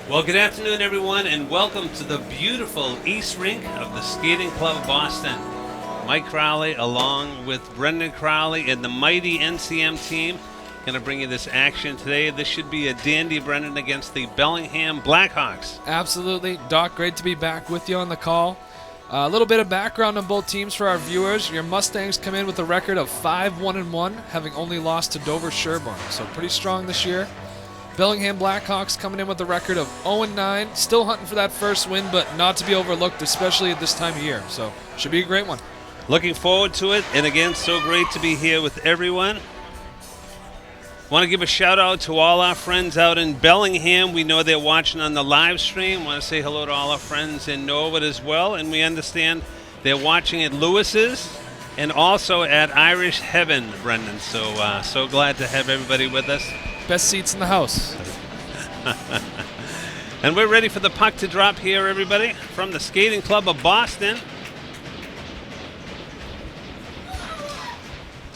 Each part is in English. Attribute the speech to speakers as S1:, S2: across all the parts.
S1: Well, good afternoon, everyone, and welcome to the beautiful East Rink of the Skating Club of Boston. Mike Crowley, along with Brendan Crowley and the mighty NCM team, going to bring you this action today. This should be a dandy, Brendan, against the Bellingham Blackhawks.
S2: Absolutely. Doc, great to be back with you on the call. A little bit of background on both teams for our viewers. Your Mustangs come in with a record of 5-1-1, having only lost to Dover Sherborne, so pretty strong this year. Bellingham Blackhawks coming in with a record of 0-9, still hunting for that first win, but not to be overlooked, especially at this time of year. So should be a great one.
S1: Looking forward to it, and again, so great to be here with everyone. Want to give a shout out to all our friends out in Bellingham. We know they're watching on the live stream. Want to say hello to all our friends in Norwood as well, and we understand they're watching at Lewis's and also at Irish Heaven, Brendan. So glad to have everybody with us.
S2: Best seats in the house.
S1: And we're ready for the puck to drop here, everybody, from the Skating Club of Boston.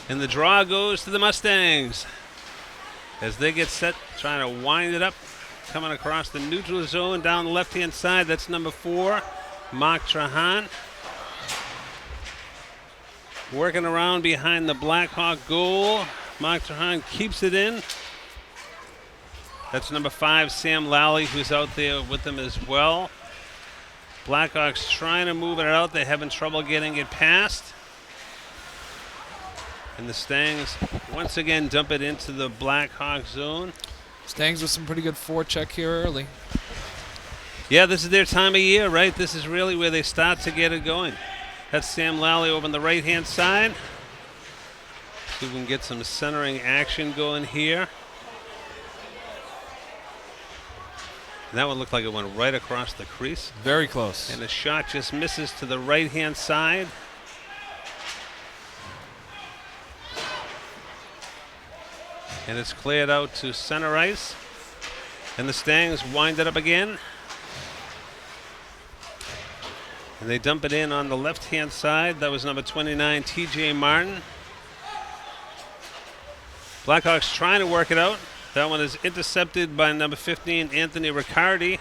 S1: And the draw goes to the Mustangs as they get set, trying to wind it up, coming across the neutral zone down the left-hand side. That's number 4, Mark Trahan. Working around behind the Blackhawk goal. Mark Trahan keeps it in. That's number 5, Sam Lally, who's out there with them as well. Blackhawks trying to move it out. They're having trouble getting it past. And the Stangs once again dump it into the Blackhawk zone.
S2: Stangs with some pretty good forecheck here early.
S1: Yeah, this is their time of year, right? This is really where they start to get it going. That's Sam Lally over on the right-hand side. See if we can get some centering action going here. And that one looked like it went right across the crease.
S2: Very close.
S1: And the shot just misses to the right-hand side. And it's cleared out to center ice. And the Stangs wind it up again. And they dump it in on the left-hand side. That was number 29, TJ Martin. Blackhawks trying to work it out. That one is intercepted by number 15, Anthony Riccardi.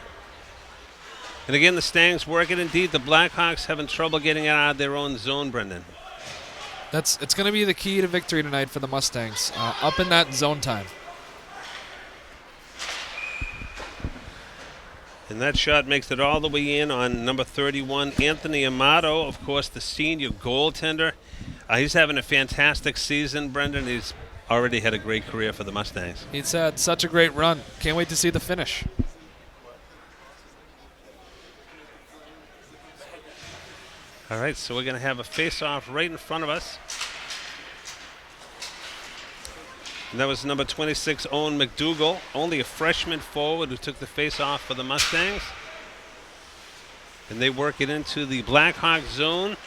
S1: And again, the Stangs work it indeed. The Blackhawks having trouble getting it out of their own zone, Brendan.
S2: It's going to be the key to victory tonight for the Mustangs, up in that zone time.
S1: And that shot makes it all the way in on number 31, Anthony Amato, of course, the senior goaltender. He's having a fantastic season, Brendan. He's already had a great career for the Mustangs.
S2: He's had such a great run. Can't wait to see the finish.
S1: All right, so we're going to have a face-off right in front of us. And that was number 26, Owen McDougall, only a freshman forward who took the face-off for the Mustangs. And they work it into the Blackhawk zone.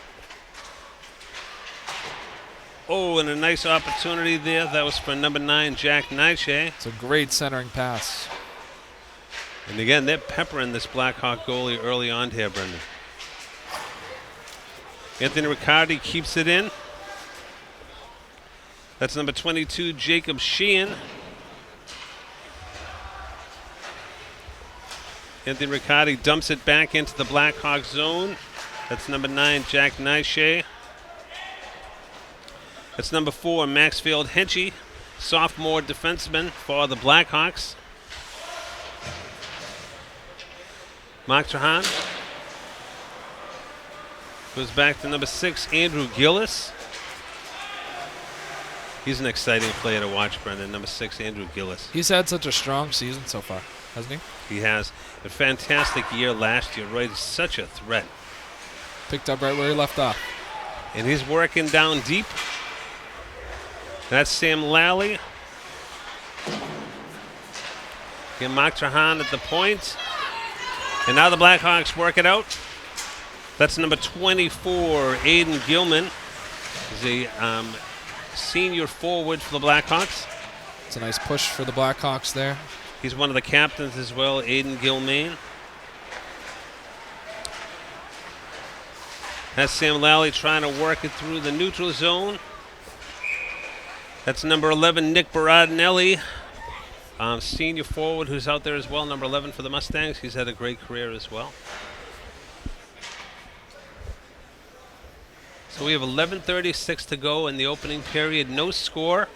S1: Oh, and a nice opportunity there. That was for number 9, Jack Naiche.
S2: It's a great centering pass.
S1: And again, they're peppering this Blackhawk goalie early on here, Brendan. Anthony Riccardi keeps it in. That's number 22, Jacob Sheehan. Anthony Riccardi dumps it back into the Blackhawk zone. That's number 9, Jack Naiche. That's number 4, Maxfield Henchy, sophomore defenseman for the Blackhawks. Mark Trahan goes back to number 6, Andrew Gillis. He's an exciting player to watch, Brendan. Number 6, Andrew Gillis.
S2: He's had such a strong season so far, hasn't he?
S1: He has. A fantastic year last year, right? He's such a threat.
S2: Picked up right where he left off.
S1: And he's working down deep. That's Sam Lally. Again, Mark Trahan at the point. And now the Blackhawks work it out. That's number 24, Aiden Gilman. He's a senior forward for the Blackhawks.
S2: It's a nice push for the Blackhawks there.
S1: He's one of the captains as well, Aiden Gilman. That's Sam Lally trying to work it through the neutral zone. That's number 11, Nick Baradinelli, senior forward who's out there as well, number 11 for the Mustangs. He's had a great career as well. So we have 11:36 to go in the opening period. No score.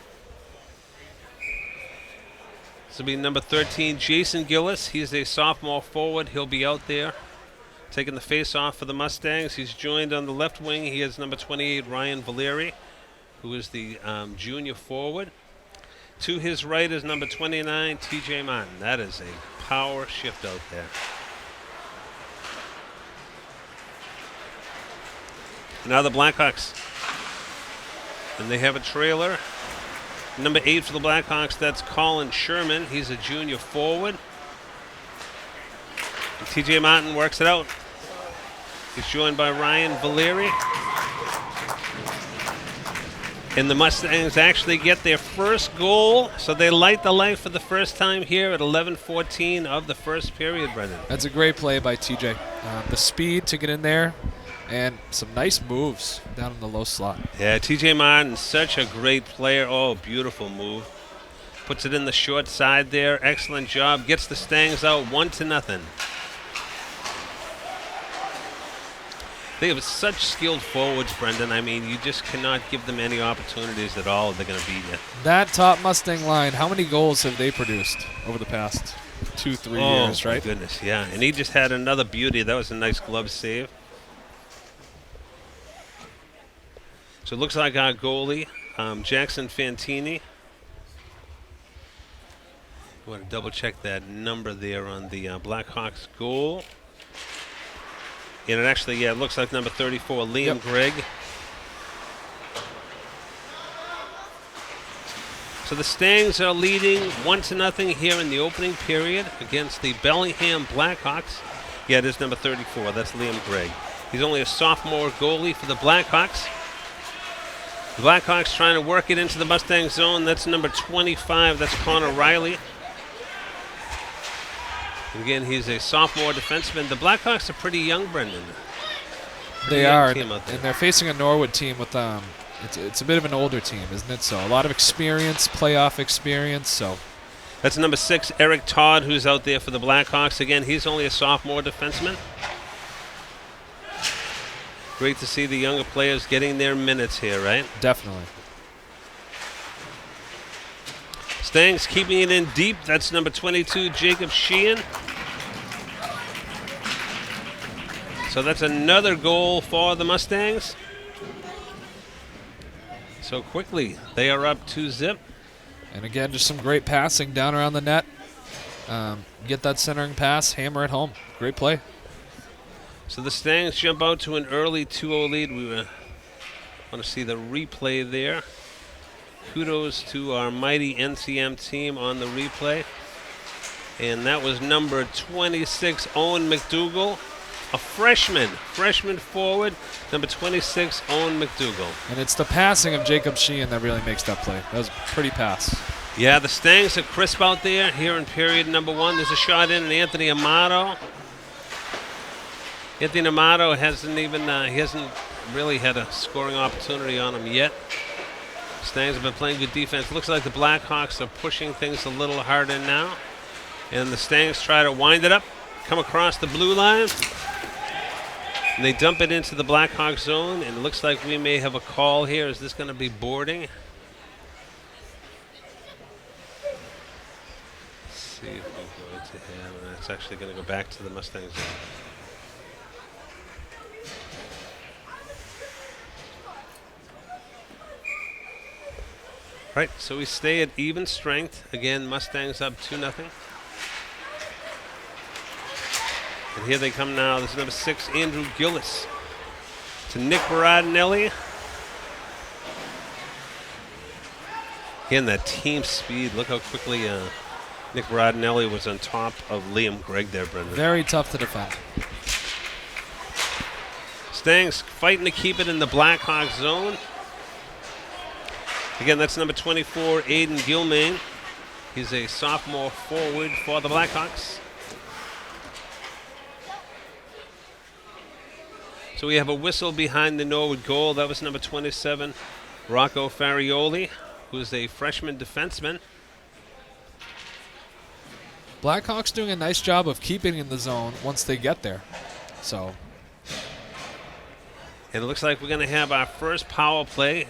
S1: This will be number 13, Jason Gillis. He's a sophomore forward. He'll be out there taking the face-off for the Mustangs. He's joined on the left wing. He has number 28, Ryan Valeri, who is the junior forward. To his right is number 29, TJ Martin. That is a power shift out there. Now the Blackhawks. And they have a trailer. Number 8 for the Blackhawks, that's Colin Sherman. He's a junior forward. And TJ Martin works it out. He's joined by Ryan Valeri. And the Mustangs actually get their first goal, so they light the light for the first time here at 11:14 of the first period, Brendan.
S2: That's a great play by TJ. The speed to get in there, and some nice moves down in the low slot.
S1: Yeah, TJ Martin, such a great player. Oh, beautiful move. Puts it in the short side there. Excellent job. Gets the Stangs out 1-0. They have such skilled forwards, Brendan. I mean, you just cannot give them any opportunities at all. They're going to beat you.
S2: That top Mustang line, how many goals have they produced over the past 2-3 years, right?
S1: Oh, my goodness, yeah. And he just had another beauty. That was a nice glove save. So it looks like our goalie, Jackson Fantini. I want to double-check that number there on the Blackhawks goal. And it actually, yeah, it looks like number 34, Liam Gregg. So the Stangs are leading 1-0 here in the opening period against the Bellingham Blackhawks. Yeah, it is number 34. That's Liam Gregg. He's only a sophomore goalie for the Blackhawks. The Blackhawks trying to work it into the Mustang zone. That's number 25. That's Connor Riley. Again, he's a sophomore defenseman. The Blackhawks are pretty young, Brendan.
S2: They are, and they're facing a Norwood team with it's a bit of an older team, isn't it? So a lot of experience, playoff experience. So
S1: that's number 6, Eric Todd, who's out there for the Blackhawks. Again, he's only a sophomore defenseman. Great to see the younger players getting their minutes here, right?
S2: Definitely.
S1: Stangs keeping it in deep. That's number 22, Jacob Sheehan. So that's another goal for the Mustangs. So quickly, they are up 2-0.
S2: And again, just some great passing down around the net. Get that centering pass, hammer it home. Great play.
S1: So the Stangs jump out to an early 2-0 lead. We want to see the replay there. Kudos to our mighty NCM team on the replay. And that was number 26, Owen McDougall. A freshman forward, number 26, Owen McDougall.
S2: And it's the passing of Jacob Sheehan that really makes that play. That was a pretty pass.
S1: Yeah, the Stangs are crisp out there here in period number 1. There's a shot in, and Anthony Amato. Anthony Amato hasn't really had a scoring opportunity on him yet. Stangs have been playing good defense. Looks like the Blackhawks are pushing things a little harder now. And the Stangs try to wind it up, come across the blue line. And they dump it into the Blackhawk zone, and it looks like we may have a call here. Is this going to be boarding? Let's see if we go to him. It's actually going to go back to the Mustang zone. Right, so we stay at even strength. Again, Mustangs up 2-0. And here they come now. This is number 6, Andrew Gillis. To Nick Baradinelli. Again, that team speed. Look how quickly Nick Baradinelli was on top of Liam Gregg there, Brendan.
S2: Very tough to defend.
S1: Stangs fighting to keep it in the Blackhawk zone. Again, that's number 24, Aiden Gilmain. He's a sophomore forward for the Blackhawks. So we have a whistle behind the Norwood goal. That was number 27, Rocco Farioli, who's a freshman defenseman.
S2: Blackhawks doing a nice job of keeping in the zone once they get there. So.
S1: And it looks like we're going to have our first power play.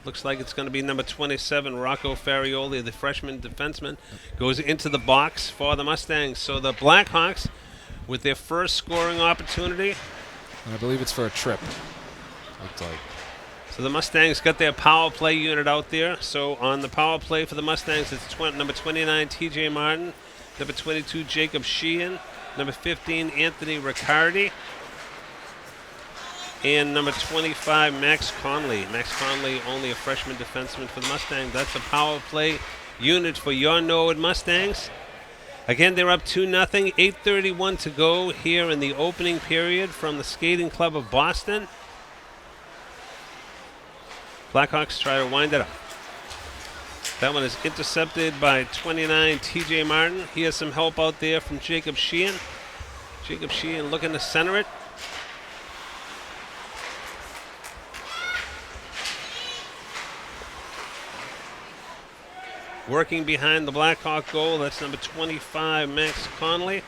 S1: Looks like it's going to be number 27, Rocco Farioli, the freshman defenseman, goes into the box for the Mustangs. So the Blackhawks, with their first scoring opportunity.
S2: And I believe it's for a trip. Looks like.
S1: So the Mustangs got their power play unit out there. So on the power play for the Mustangs, it's number 29, TJ Martin, number 22, Jacob Sheehan, number 15, Anthony Riccardi, and number 25, Max Conley. Max Conley, only a freshman defenseman for the Mustangs. That's a power play unit for your Norwood Mustangs. Again, they're up 2-0, 8:31 to go here in the opening period from the Skating Club of Boston. Blackhawks try to wind it up. That one is intercepted by 29, TJ Martin. He has some help out there from Jacob Sheehan. Jacob Sheehan looking to center it. Working behind the Blackhawk goal, that's number 25, Max Conley.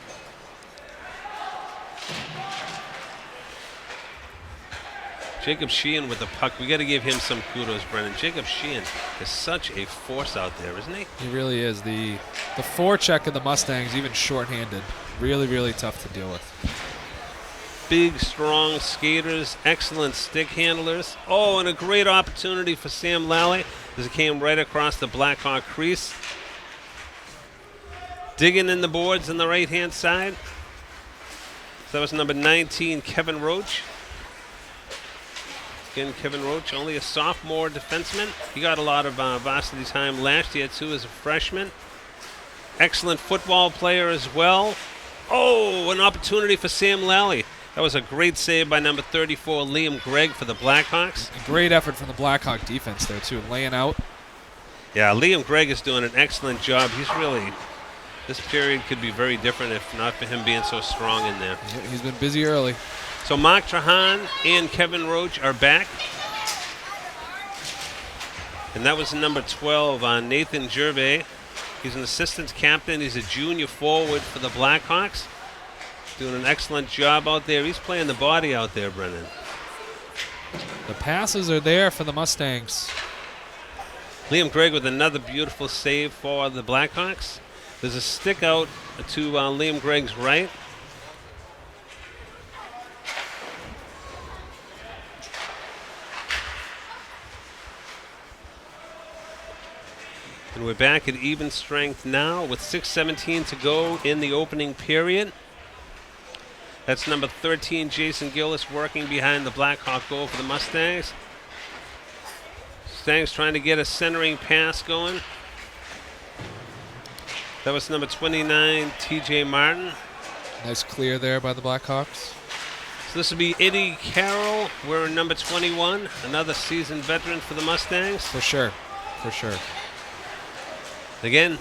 S1: Jacob Sheehan with the puck. We got to give him some kudos, Brennan. Jacob Sheehan is such a force out there, isn't he?
S2: He really is. The forecheck of the Mustangs, even shorthanded, really, really tough to deal with.
S1: Big, strong skaters, excellent stick handlers. Oh, and a great opportunity for Sam Lally as it came right across the Blackhawk crease. Digging in the boards on the right-hand side. So that was number 19, Kevin Roach. Again, Kevin Roach, only a sophomore defenseman. He got a lot of varsity time last year, too, as a freshman. Excellent football player as well. Oh, an opportunity for Sam Lally. That was a great save by number 34, Liam Gregg, for the Blackhawks.
S2: A great effort from the Blackhawk defense there, too, laying out.
S1: Yeah, Liam Gregg is doing an excellent job. He's really, this period could be very different if not for him being so strong in there.
S2: He's been busy early.
S1: So Mark Trahan and Kevin Roach are back. And that was number 12, Nathan Gervais. He's an assistant captain. He's a junior forward for the Blackhawks. Doing an excellent job out there. He's playing the body out there, Brennan.
S2: The passes are there for the Mustangs.
S1: Liam Gregg with another beautiful save for the Blackhawks. There's a stick out to Liam Gregg's right. And we're back at even strength now with 6:17 to go in the opening period. That's number 13, Jason Gillis, working behind the Blackhawk goal for the Mustangs. Mustangs trying to get a centering pass going. That was number 29, TJ Martin.
S2: Nice clear there by the Blackhawks.
S1: So this will be Eddie Carroll wearing number 21, another seasoned veteran for the Mustangs.
S2: For sure, for sure.
S1: Again,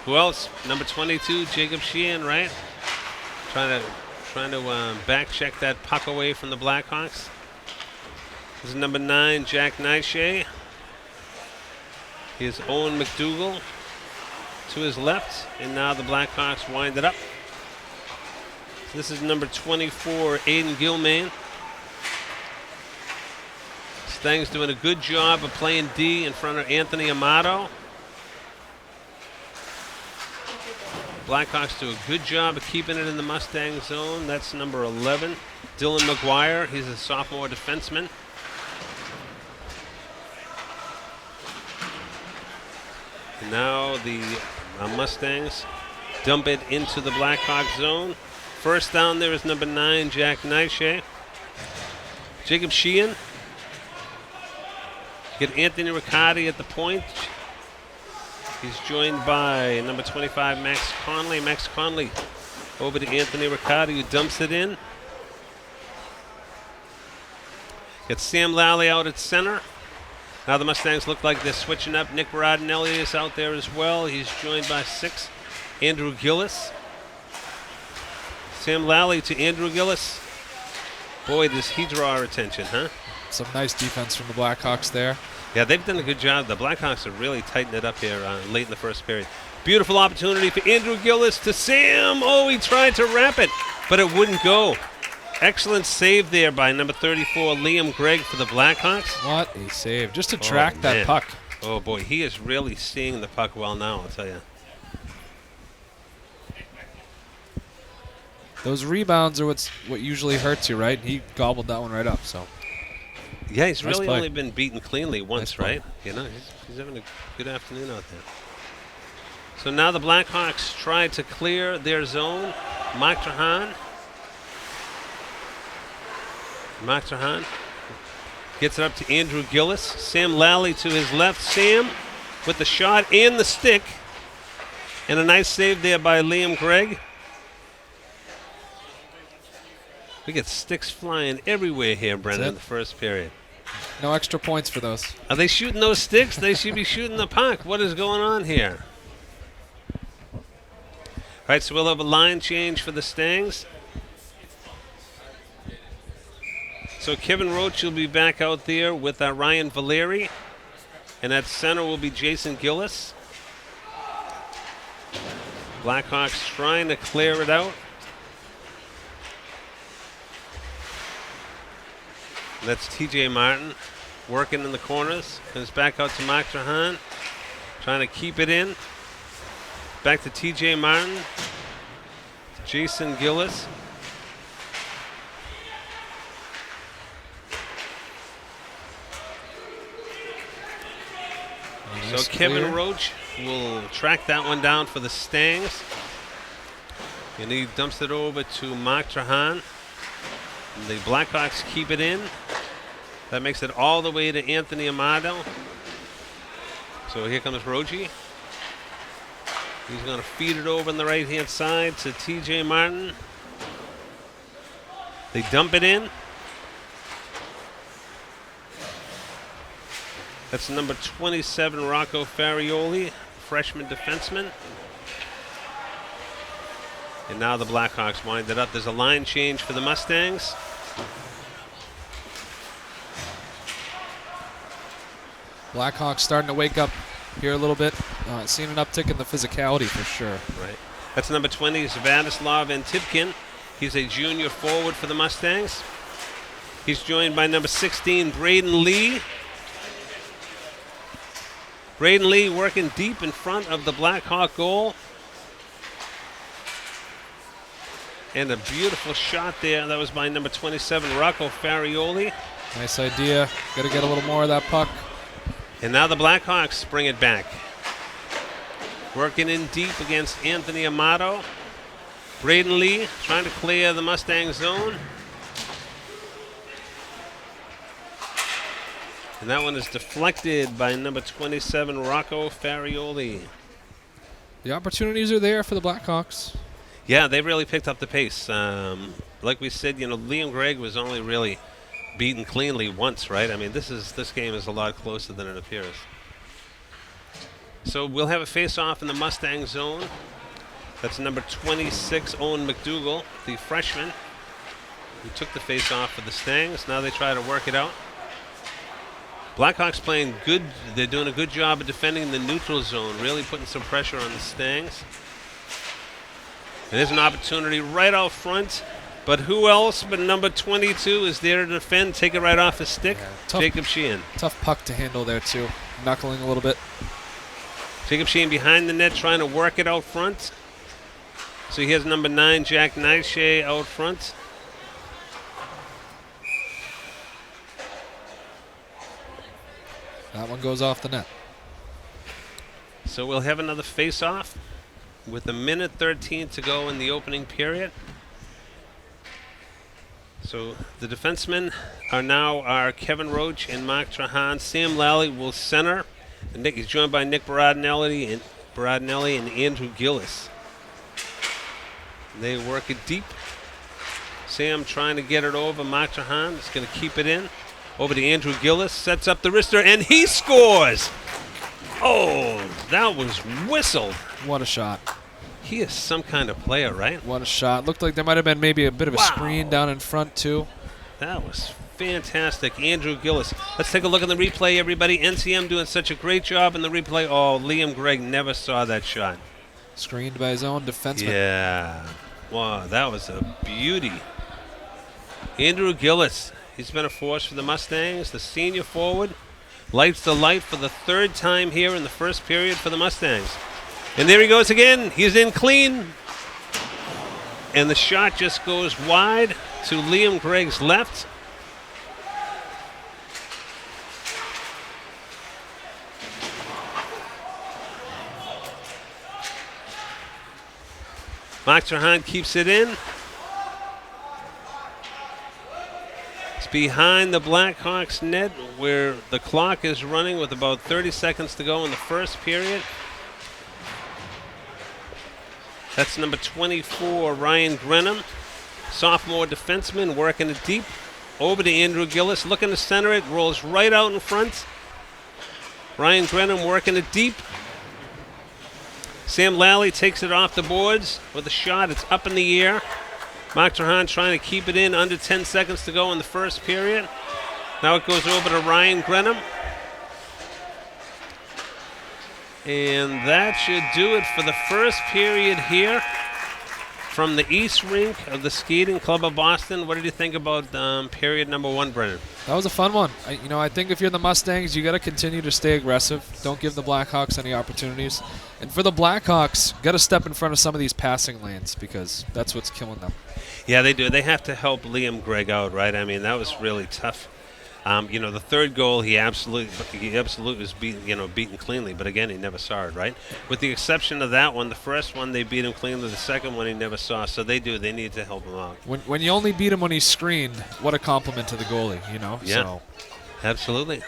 S1: who else? Number 22, Jacob Sheehan, right? Trying to back check that puck away from the Blackhawks. This is number 9, Jack Nyshay. Here's Owen McDougall to his left, and now the Blackhawks wind it up. So this is number 24, Aiden Gilman. Stang's doing a good job of playing D in front of Anthony Amato. Blackhawks do a good job of keeping it in the Mustang zone. That's number 11, Dylan McGuire. He's a sophomore defenseman. And now the Mustangs dump it into the Blackhawk zone. First down there is number 9, Jack Nyshay. Jacob Sheehan. Get Anthony Riccardi at the point. He's joined by number 25, Max Conley. Max Conley over to Anthony Riccardi, who dumps it in. Get Sam Lally out at center. Now the Mustangs look like they're switching up. Nick Rodinelli is out there as well. He's joined by 6, Andrew Gillis. Sam Lally to Andrew Gillis. Boy, does he draw our attention, huh?
S2: Some nice defense from the Blackhawks there.
S1: Yeah, they've done a good job. The Blackhawks have really tightened it up here late in the first period. Beautiful opportunity for Andrew Gillis to Sam. Oh, he tried to wrap it, but it wouldn't go. Excellent save there by number 34, Liam Gregg for the Blackhawks.
S2: What a save. Just to track that puck.
S1: Oh, boy, he is really seeing the puck well now, I'll tell you.
S2: Those rebounds are what usually hurts you, right? He gobbled that one right up, so.
S1: Yeah, he's
S2: Nice
S1: really
S2: play.
S1: only been beaten cleanly once,
S2: Nice play.
S1: right? You know, he's having a good afternoon out there. So now the Blackhawks try to clear their zone. Mark Trahan gets it up to Andrew Gillis. Sam Lally to his left. Sam with the shot and the stick. And a nice save there by Liam Gregg. We get sticks flying everywhere here, Brendan, in the first period.
S2: No extra points for those.
S1: Are they shooting those sticks? They should be shooting the puck. What is going on here? All right, so we'll have a line change for the Stangs. So Kevin Roach will be back out there with Ryan Valeri. And at center will be Jason Gillis. Blackhawks trying to clear it out. That's TJ Martin working in the corners. Comes back out to Mark Trahan. Trying to keep it in. Back to TJ Martin. Jason Gillis.
S2: Nice
S1: So Kevin
S2: clear.
S1: Roach will track that one down for the Stangs. And he dumps it over to Mark Trahan. And the Blackhawks keep it in. That makes it all the way to Anthony Amato. So here comes Roji. He's going to feed it over on the right-hand side to TJ Martin. They dump it in. That's number 27, Rocco Farioli, freshman defenseman. And now the Blackhawks wind it up. There's a line change for the Mustangs.
S2: Blackhawks starting to wake up here a little bit. Seeing an uptick in the physicality for sure.
S1: Right. That's number 20, Svatoslav Antipkin. He's a junior forward for the Mustangs. He's joined by number 16, Braden Lee. Braden Lee working deep in front of the Blackhawk goal. And a beautiful shot there. That was by number 27, Rocco Farioli.
S2: Nice idea. Got to get a little more of that puck.
S1: And now the Blackhawks bring it back. Working in deep against Anthony Amato. Braden Lee trying to clear the Mustang zone. And that one is deflected by number 27, Rocco Farioli.
S2: The opportunities are there for the Blackhawks.
S1: Yeah, they really picked up the pace. Like we said, Liam Gregg was only really beaten cleanly once, right? I mean, this game is a lot closer than it appears. So we'll have a face-off in the Mustang zone. That's number 26, Owen McDougall, the freshman, who took the face-off for the Stangs. Now they try to work it out. Blackhawks playing good. They're doing a good job of defending the neutral zone, really putting some pressure on the Stangs. And there's an opportunity right out front. But who else but number 22 is there to defend? Take it right off his stick.
S2: Yeah,
S1: Jacob Sheehan.
S2: Tough puck to handle there, too. Knuckling a little bit.
S1: Jacob Sheehan behind the net trying to work it out front. So here's number 9, Jack Nyshay out front.
S2: That one goes off the net.
S1: So we'll have another face-off with a minute 13 to go in the opening period. So the defensemen are now Kevin Roach and Mark Trahan. Sam Lally will center. And Nick is joined by Nick Baradnelli and Andrew Gillis. They work it deep. Sam trying to get it over. Mark Trahan is going to keep it in. Over to Andrew Gillis. Sets up the wrister, and he scores! Oh, that was whistled.
S2: What a shot.
S1: He is some kind of player, right?
S2: What a shot. Looked like there might have been maybe a bit of a screen down in front, too.
S1: That was fantastic. Andrew Gillis. Let's take a look at the replay, everybody. NCM doing such a great job in the replay. Oh, Liam Gregg never saw that shot.
S2: Screened by his own defenseman.
S1: Yeah. Wow, that was a beauty. Andrew Gillis. He's been a force for the Mustangs, the senior forward. Lights the light for the third time here in the first period for the Mustangs. And there he goes again. He's in clean. And the shot just goes wide to Liam Gregg's left. Mark Trahan keeps it in. It's behind the Blackhawks net where the clock is running with about 30 seconds to go in the first period. That's number 24, Ryan Grenham. Sophomore defenseman working it deep. Over to Andrew Gillis, looking to center it, rolls right out in front. Ryan Grenham working it deep. Sam Lally takes it off the boards with a shot. It's up in the air. Mark Trahan trying to keep it in, under 10 seconds to go in the first period. Now it goes over to Ryan Grenham. And that should do it for the first period here from the East Rink of the Skating Club of Boston. What did you think about period number 1, Brennan?
S2: That was a fun one. I think if you're the Mustangs, you got to continue to stay aggressive. Don't give the Blackhawks any opportunities. And for the Blackhawks, got to step in front of some of these passing lanes because that's what's killing them.
S1: Yeah, they do. They have to help Liam Gregg out, right? I mean, that was really tough. The third goal, he absolutely was beaten cleanly. But again, he never saw it, right? With the exception of that one, the first one they beat him cleanly. The second one he never saw. So they do. They need to help him out.
S2: When you only beat him when he's screened, what a compliment to the goalie,
S1: Yeah,
S2: So.
S1: Absolutely.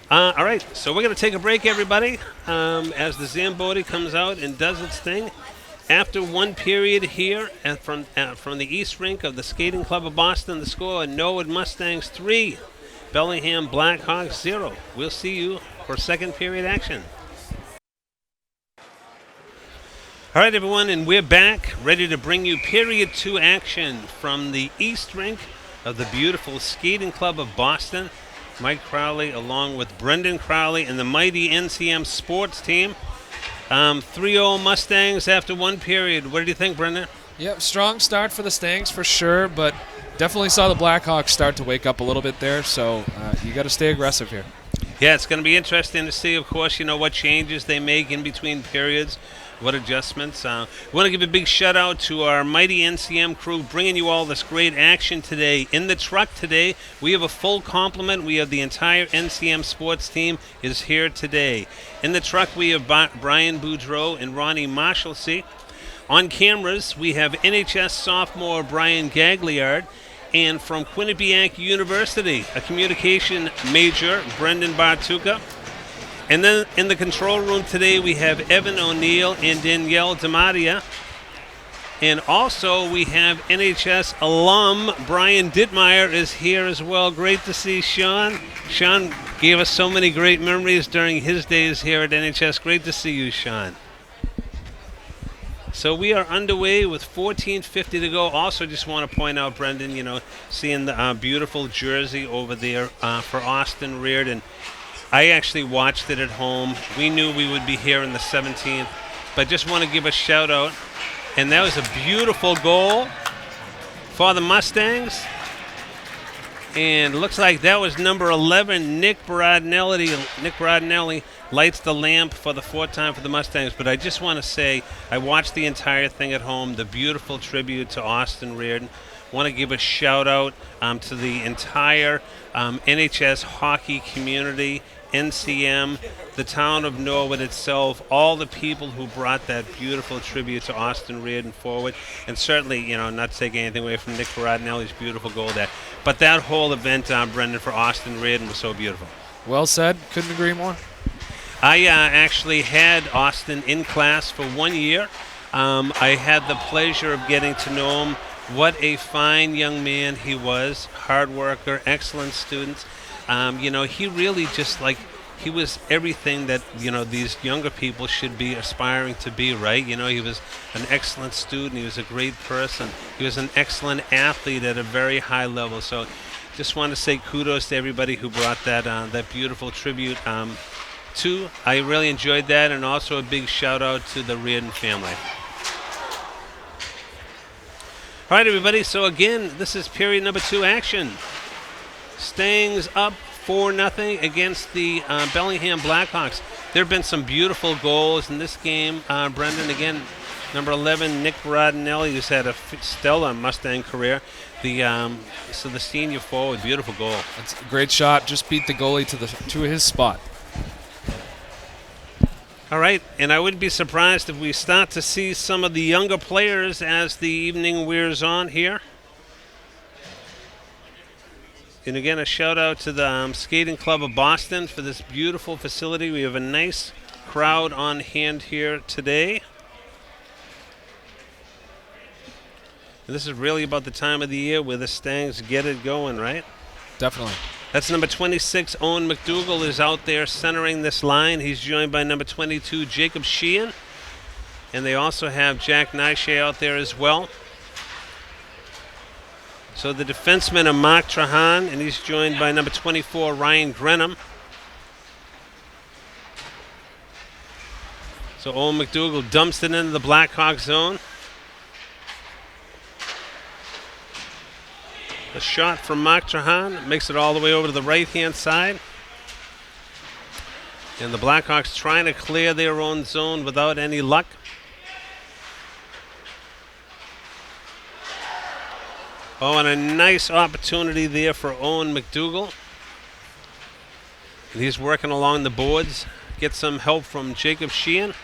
S1: All right, so we're going to take a break, everybody, as the Zamboni comes out and does its thing. After one period here from the East Rink of the Skating Club of Boston, the score, Norwood Mustangs 3, Bellingham Blackhawks 0. We'll see you for second period action. All right, everyone, and we're back, ready to bring you period 2 action from the East Rink of the beautiful Skating Club of Boston. Mike Crowley along with Brendan Crowley and the mighty NCM sports team. 3-0 Mustangs after one period. What did you think, Brendan?
S2: Yep, strong start for the Stangs for sure, but definitely saw the Blackhawks start to wake up a little bit there, so you got to stay aggressive here.
S1: Yeah, it's going to be interesting to see, of course, what changes they make in between periods, what adjustments. We want to give a big shout out to our mighty NCM crew bringing you all this great action today. In the truck today, we have a full complement. We have the entire NCM sports team is here today. In the truck, we have Brian Boudreau and Ronnie Marshalsea. On cameras, we have NHS sophomore Brian Gagliard. And from Quinnipiac University, a communication major, Brendan Bartuca. And then in the control room today, we have Evan O'Neill and Danielle DiMaria. And also we have NHS alum Brian Dittmeyer is here as well. Great to see Sean. Sean gave us so many great memories during his days here at NHS. Great to see you, Sean. So we are underway with 14:50 to go. Also just want to point out, Brendan, seeing the beautiful jersey over there for Austin Reardon. I actually watched it at home. We knew we would be here on the 17th, but just want to give a shout out. And that was a beautiful goal for the Mustangs. And looks like that was number 11, Nick Brodnelli. Nick Brodnelli lights the lamp for the fourth time for the Mustangs. But I just want to say, I watched the entire thing at home, the beautiful tribute to Austin Reardon. Want to give a shout out to the entire NHS hockey community, NCM, the town of Norwood itself, all the people who brought that beautiful tribute to Austin Reardon forward. And certainly, not taking anything away from Nick Brodnelli's beautiful goal there. But that whole event, Brendan, for Austin Reardon was so beautiful.
S2: Well said. Couldn't agree more.
S1: I actually had Austin in class for 1 year. I had the pleasure of getting to know him. What a fine young man he was, hard worker, excellent student. He really just he was everything that, these younger people should be aspiring to be, right? He was an excellent student. He was a great person. He was an excellent athlete at a very high level. So just want to say kudos to everybody who brought that beautiful tribute to. I really enjoyed that, and also a big shout out to the Reardon family. All right, everybody. So again, this is period number 2 action. Stangs up 4-0 against the Bellingham Blackhawks. There have been some beautiful goals in this game. Brendan, again, number 11, Nick Rodinelli, who's had a stellar Mustang career. The senior forward, beautiful goal.
S2: That's a great shot. Just beat the goalie to his spot.
S1: All right, and I wouldn't be surprised if we start to see some of the younger players as the evening wears on here. And again, a shout out to the Skating Club of Boston for this beautiful facility. We have a nice crowd on hand here today. And this is really about the time of the year where the Stangs get it going, right?
S2: Definitely.
S1: That's number 26, Owen McDougall, is out there centering this line. He's joined by number 22, Jacob Sheehan. And they also have Jack Nishay out there as well. So the defensemen are Mark Trahan, and he's joined by number 24, Ryan Grenham. So Owen McDougall dumps it into the Blackhawk zone. A shot from Mark Trahan makes it all the way over to the right-hand side. And the Blackhawks trying to clear their own zone without any luck. Oh, and a nice opportunity there for Owen McDougall. And he's working along the boards. Get some help from Jacob Sheehan.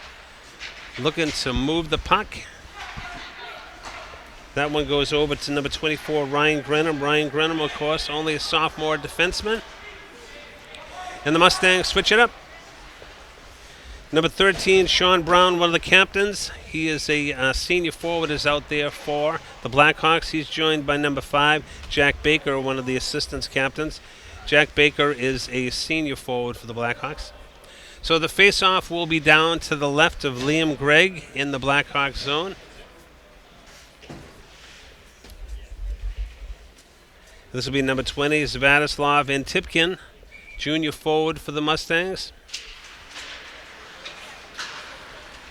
S1: Looking to move the puck. That one goes over to number 24, Ryan Grenham. Ryan Grenham, of course, only a sophomore defenseman. And the Mustangs switch it up. Number 13, Sean Brown, one of the captains. He is a senior forward, is out there for the Blackhawks. He's joined by number 5, Jack Baker, one of the assistants captains. Jack Baker is a senior forward for the Blackhawks. So the face-off will be down to the left of Liam Gregg in the Blackhawks zone. This will be number 20, Svatoslav Antipkin, junior forward for the Mustangs.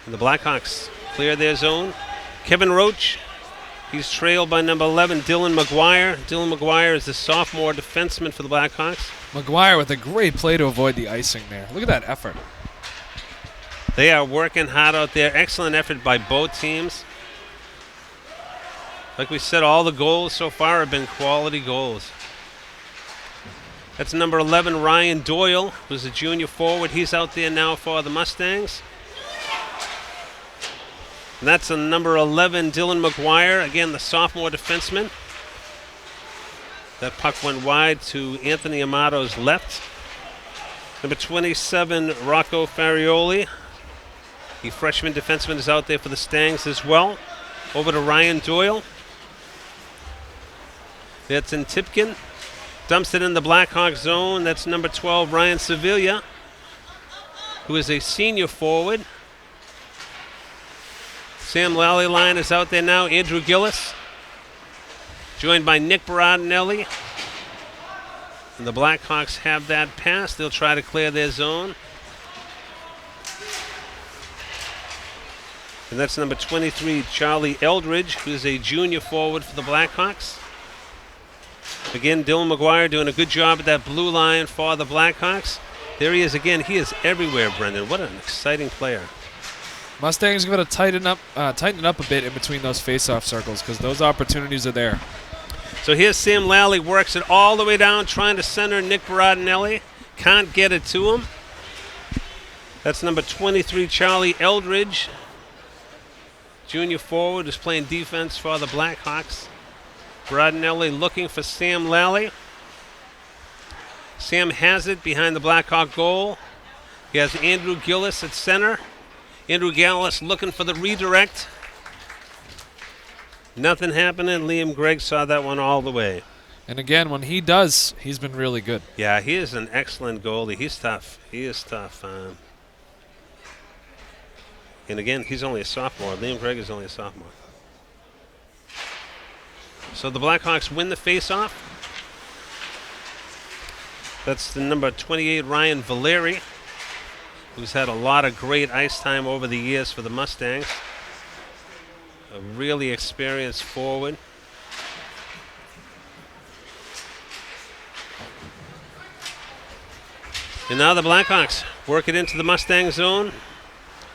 S1: And the Blackhawks clear their zone. Kevin Roach, he's trailed by number 11, Dylan McGuire. Dylan McGuire is the sophomore defenseman for the Blackhawks.
S2: McGuire with a great play to avoid the icing there. Look at that effort.
S1: They are working hard out there. Excellent effort by both teams. Like we said, all the goals so far have been quality goals. That's number 11, Ryan Doyle, who's a junior forward. He's out there now for the Mustangs. And that's a number 11, Dylan McGuire, again the sophomore defenseman. That puck went wide to Anthony Amato's left. Number 27, Rocco Farioli. The freshman defenseman is out there for the Stangs as well. Over to Ryan Doyle. That's in Tipkin. Dumps it in the Blackhawk zone. That's number 12, Ryan Sevilla, who is a senior forward. Sam Lally line is out there now. Andrew Gillis, joined by Nick Baradinelli. And the Blackhawks have that pass. They'll try to clear their zone. And that's number 23, Charlie Eldridge, who's a junior forward for the Blackhawks. Again, Dylan McGuire doing a good job at that blue line for the Blackhawks. There he is again. He is everywhere, Brendan. What an exciting player.
S2: Mustangs going to tighten it up a bit in between those face-off circles because those opportunities are there.
S1: So here's Sam Lally, works it all the way down, trying to center Nick Baradinelli. Can't get it to him. That's number 23, Charlie Eldridge. Junior forward is playing defense for the Blackhawks. Baradinelli looking for Sam Lally. Sam has it behind the Blackhawk goal. He has Andrew Gillis at center. Andrew Gillis looking for the redirect. Nothing happening. Liam Gregg saw that one all the way.
S2: And again, when he does, he's been really good.
S1: Yeah, he is an excellent goalie. He's tough. He is tough. And again, he's only a sophomore. Liam Gregg is only a sophomore. So the Blackhawks win the faceoff. That's the number 28, Ryan Valeri, who's had a lot of great ice time over the years for the Mustangs. A really experienced forward. And now the Blackhawks work it into the Mustang zone.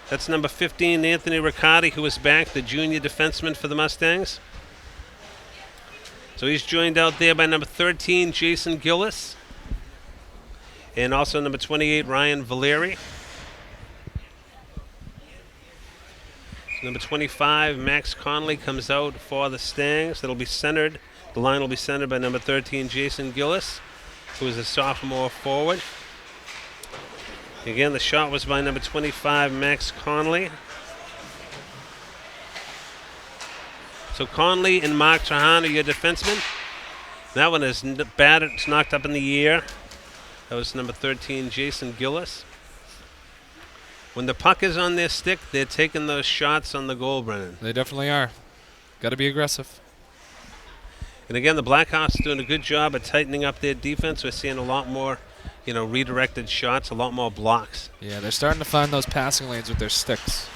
S1: That's number 15, Anthony Riccardi, who is back, the junior defenseman for the Mustangs. So he's joined out there by number 13, Jason Gillis. And also number 28, Ryan Valeri. Number 25, Max Conley, comes out for the Stangs. That'll be centered. The line will be centered by number 13, Jason Gillis, who is a sophomore forward. Again, the shot was by number 25, Max Conley. So Conley and Mark Trahan are your defensemen. That one is bad. It's knocked up in the air. That was number 13, Jason Gillis. When the puck is on their stick, they're taking those shots on the goal, Brennan.
S2: They definitely are. Got to be aggressive.
S1: And again, the Blackhawks doing a good job at tightening up their defense. We're seeing a lot more, redirected shots, a lot more blocks.
S2: Yeah, they're starting to find those passing lanes with their sticks.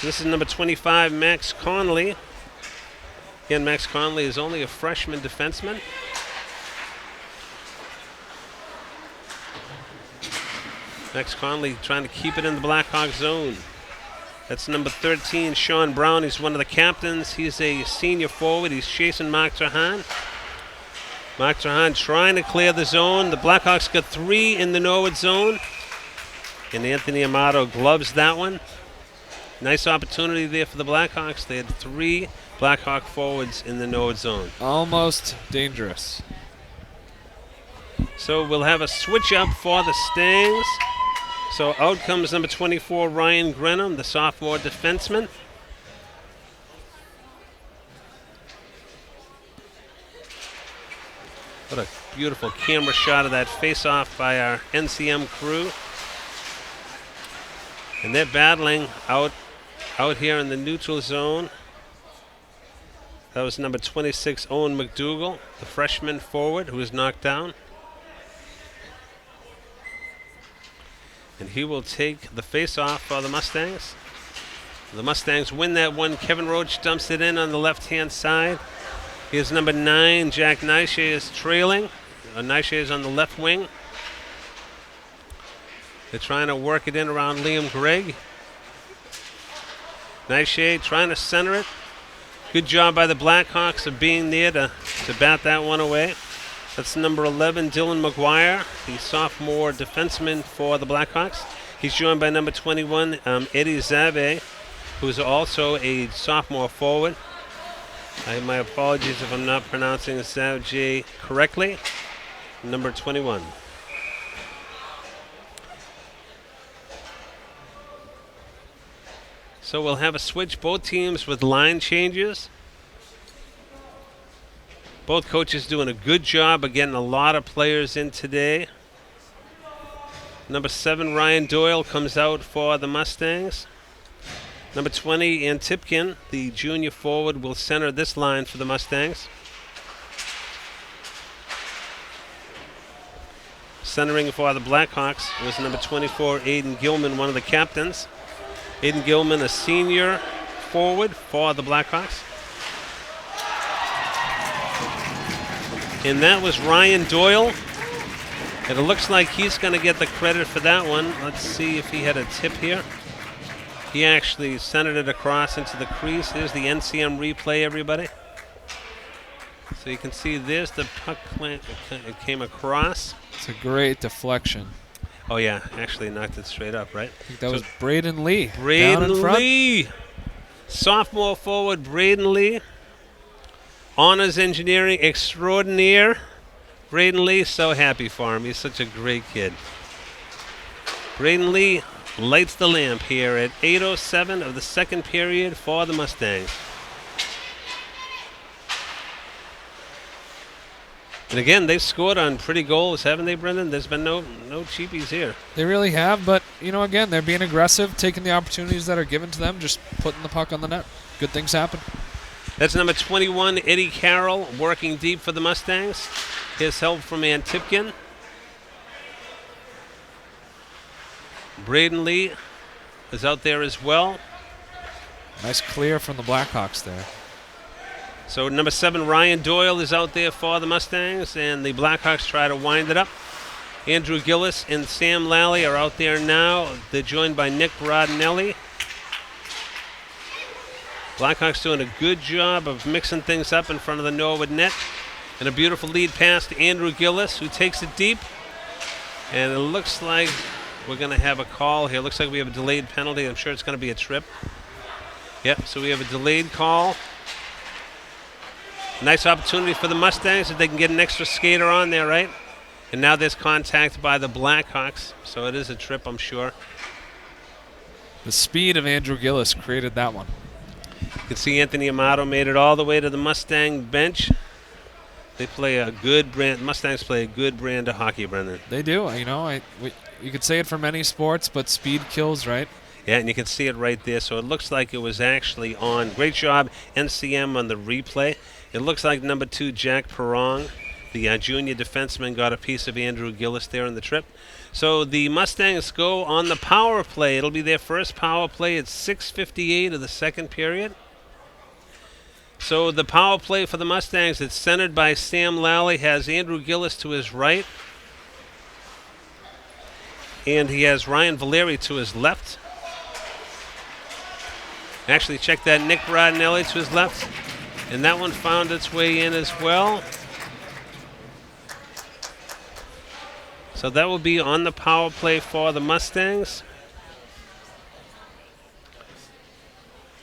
S1: This is number 25, Max Conley. Again, Max Conley is only a freshman defenseman. Max Conley trying to keep it in the Blackhawk zone. That's number 13, Sean Brown. He's one of the captains. He's a senior forward. He's chasing Mark Trahan. Mark Trahan trying to clear the zone. The Blackhawks got 3 in the Norwood zone. And Anthony Amato gloves that one. Nice opportunity there for the Blackhawks. They had 3 Blackhawk forwards in the Norwood zone.
S2: Almost dangerous.
S1: So we'll have a switch up for the Stangs. So out comes number 24, Ryan Grenham, the sophomore defenseman. What a beautiful camera shot of that face-off by our NCM crew. And they're battling out here in the neutral zone. That was number 26, Owen McDougall, the freshman forward who was knocked down. And he will take the face-off for the Mustangs. The Mustangs win that one. Kevin Roach dumps it in on the left-hand side. Here's number 9, Jack Neische is trailing. Neische is on the left wing. They're trying to work it in around Liam Gregg. Neische trying to center it. Good job by the Blackhawks of being there to bat that one away. That's number 11, Dylan McGuire, the sophomore defenseman for the Blackhawks. He's joined by number 21, Eddie Zave, who's also a sophomore forward. My apologies if I'm not pronouncing Zave correctly. Number 21. So we'll have a switch, both teams with line changes. Both coaches doing a good job of getting a lot of players in today. Number 7, Ryan Doyle, comes out for the Mustangs. Number 20, Antipkin, the junior forward, will center this line for the Mustangs. Centering for the Blackhawks was number 24, Aiden Gilman, one of the captains. Aiden Gilman, a senior forward for the Blackhawks. And that was Ryan Doyle. And it looks like he's going to get the credit for that one. Let's see if he had a tip here. He actually centered it across into the crease. Here's the NCM replay, everybody. So you can see there's the puck plant. It came across.
S2: It's a great deflection.
S1: Oh, yeah. Actually knocked it straight up, right?
S2: I think that was Braden Lee.
S1: Braden Lee. Sophomore forward Braden Lee. Honors engineering extraordinaire. Braden Lee, so happy for him. He's such a great kid. Braden Lee lights the lamp here at 8:07 of the second period for the Mustangs. And again, they've scored on pretty goals, haven't they, Brendan? There's been no cheapies here.
S2: They really have, but, again, they're being aggressive, taking the opportunities that are given to them, just putting the puck on the net. Good things happen.
S1: That's number 21, Eddie Carroll, working deep for the Mustangs. His help from Antipkin. Braden Lee is out there as well.
S2: Nice clear from the Blackhawks there.
S1: So number 7, Ryan Doyle is out there for the Mustangs, and the Blackhawks try to wind it up. Andrew Gillis and Sam Lally are out there now. They're joined by Nick Rodinelli. Blackhawks doing a good job of mixing things up in front of the Norwood net. And a beautiful lead pass to Andrew Gillis, who takes it deep. And it looks like we're going to have a call here. Looks like we have a delayed penalty. I'm sure it's going to be a trip. Yep, so we have a delayed call. Nice opportunity for the Mustangs if they can get an extra skater on there, right? And now there's contact by the Blackhawks, so it is a trip, I'm sure.
S2: The speed of Andrew Gillis created that one.
S1: You can see Anthony Amato made it all the way to the Mustang bench. They play a good brand. Mustangs play a good brand of hockey, Brendan.
S2: They do. You could say it for many sports, but speed kills, right?
S1: Yeah, and you can see it right there. So it looks like it was actually on. Great job, NCM, on the replay. It looks like number 2, Jack Perrong, the junior defenseman, got a piece of Andrew Gillis there in the trip. So the Mustangs go on the power play. It'll be their first power play at 6:58 of the second period. So the power play for the Mustangs, it's centered by Sam Lally, has Andrew Gillis to his right. And he has Ryan Valeri to his left. Actually, check that, Nick Rodinelli to his left. And that one found its way in as well. So that will be on the power play for the Mustangs.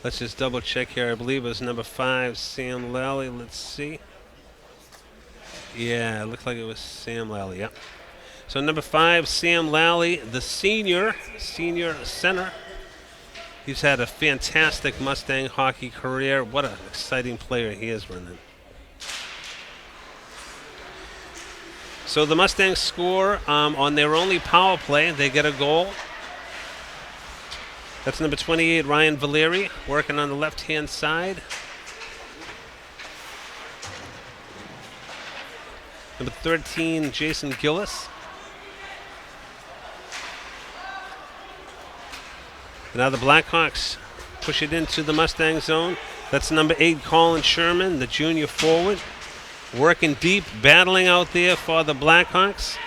S1: Let's just double check here. I believe it was number 5, Sam Lally. Let's see. Yeah, it looked like it was Sam Lally, yep. So number 5, Sam Lally, the senior center. He's had a fantastic Mustang hockey career. What an exciting player he is, Brendan. So the Mustangs score on their only power play. They get a goal. That's number 28, Ryan Valeri, working on the left-hand side. Number 13, Jason Gillis. Now the Blackhawks push it into the Mustang zone. That's number 8, Colin Sherman, the junior forward. Working deep, battling out there for the Blackhawks.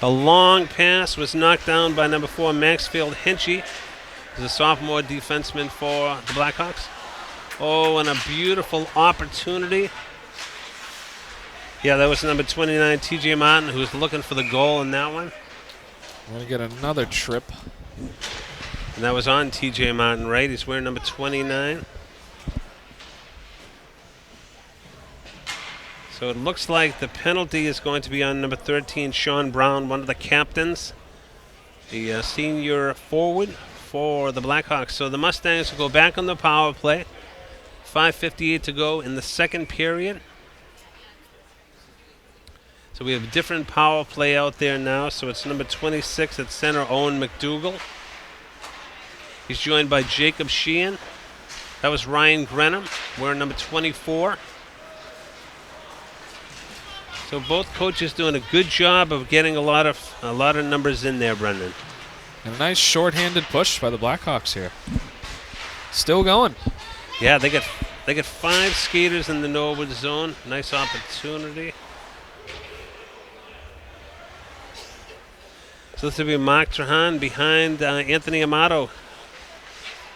S1: A long pass was knocked down by number 4, Maxfield Henchy. He's a sophomore defenseman for the Blackhawks. Oh, and a beautiful opportunity. Yeah, that was number 29, TJ Martin, who was looking for the goal in that one.
S2: We're going to get another trip.
S1: And that was on TJ Martin, right? He's wearing number 29. So it looks like the penalty is going to be on number 13, Sean Brown, one of the captains, the senior forward for the Blackhawks. So the Mustangs will go back on the power play. 5:58 to go in the second period. So we have a different power play out there now. So it's number 26 at center, Owen McDougall. He's joined by Jacob Sheehan. That was Ryan Grenham, wearing number 24. So both coaches doing a good job of getting a lot of numbers in there, Brendan.
S2: And a nice short-handed push by the Blackhawks here. Still going.
S1: Yeah, they get 5 skaters in the Norwood zone. Nice opportunity. So this will be Mark Trahan behind Anthony Amato.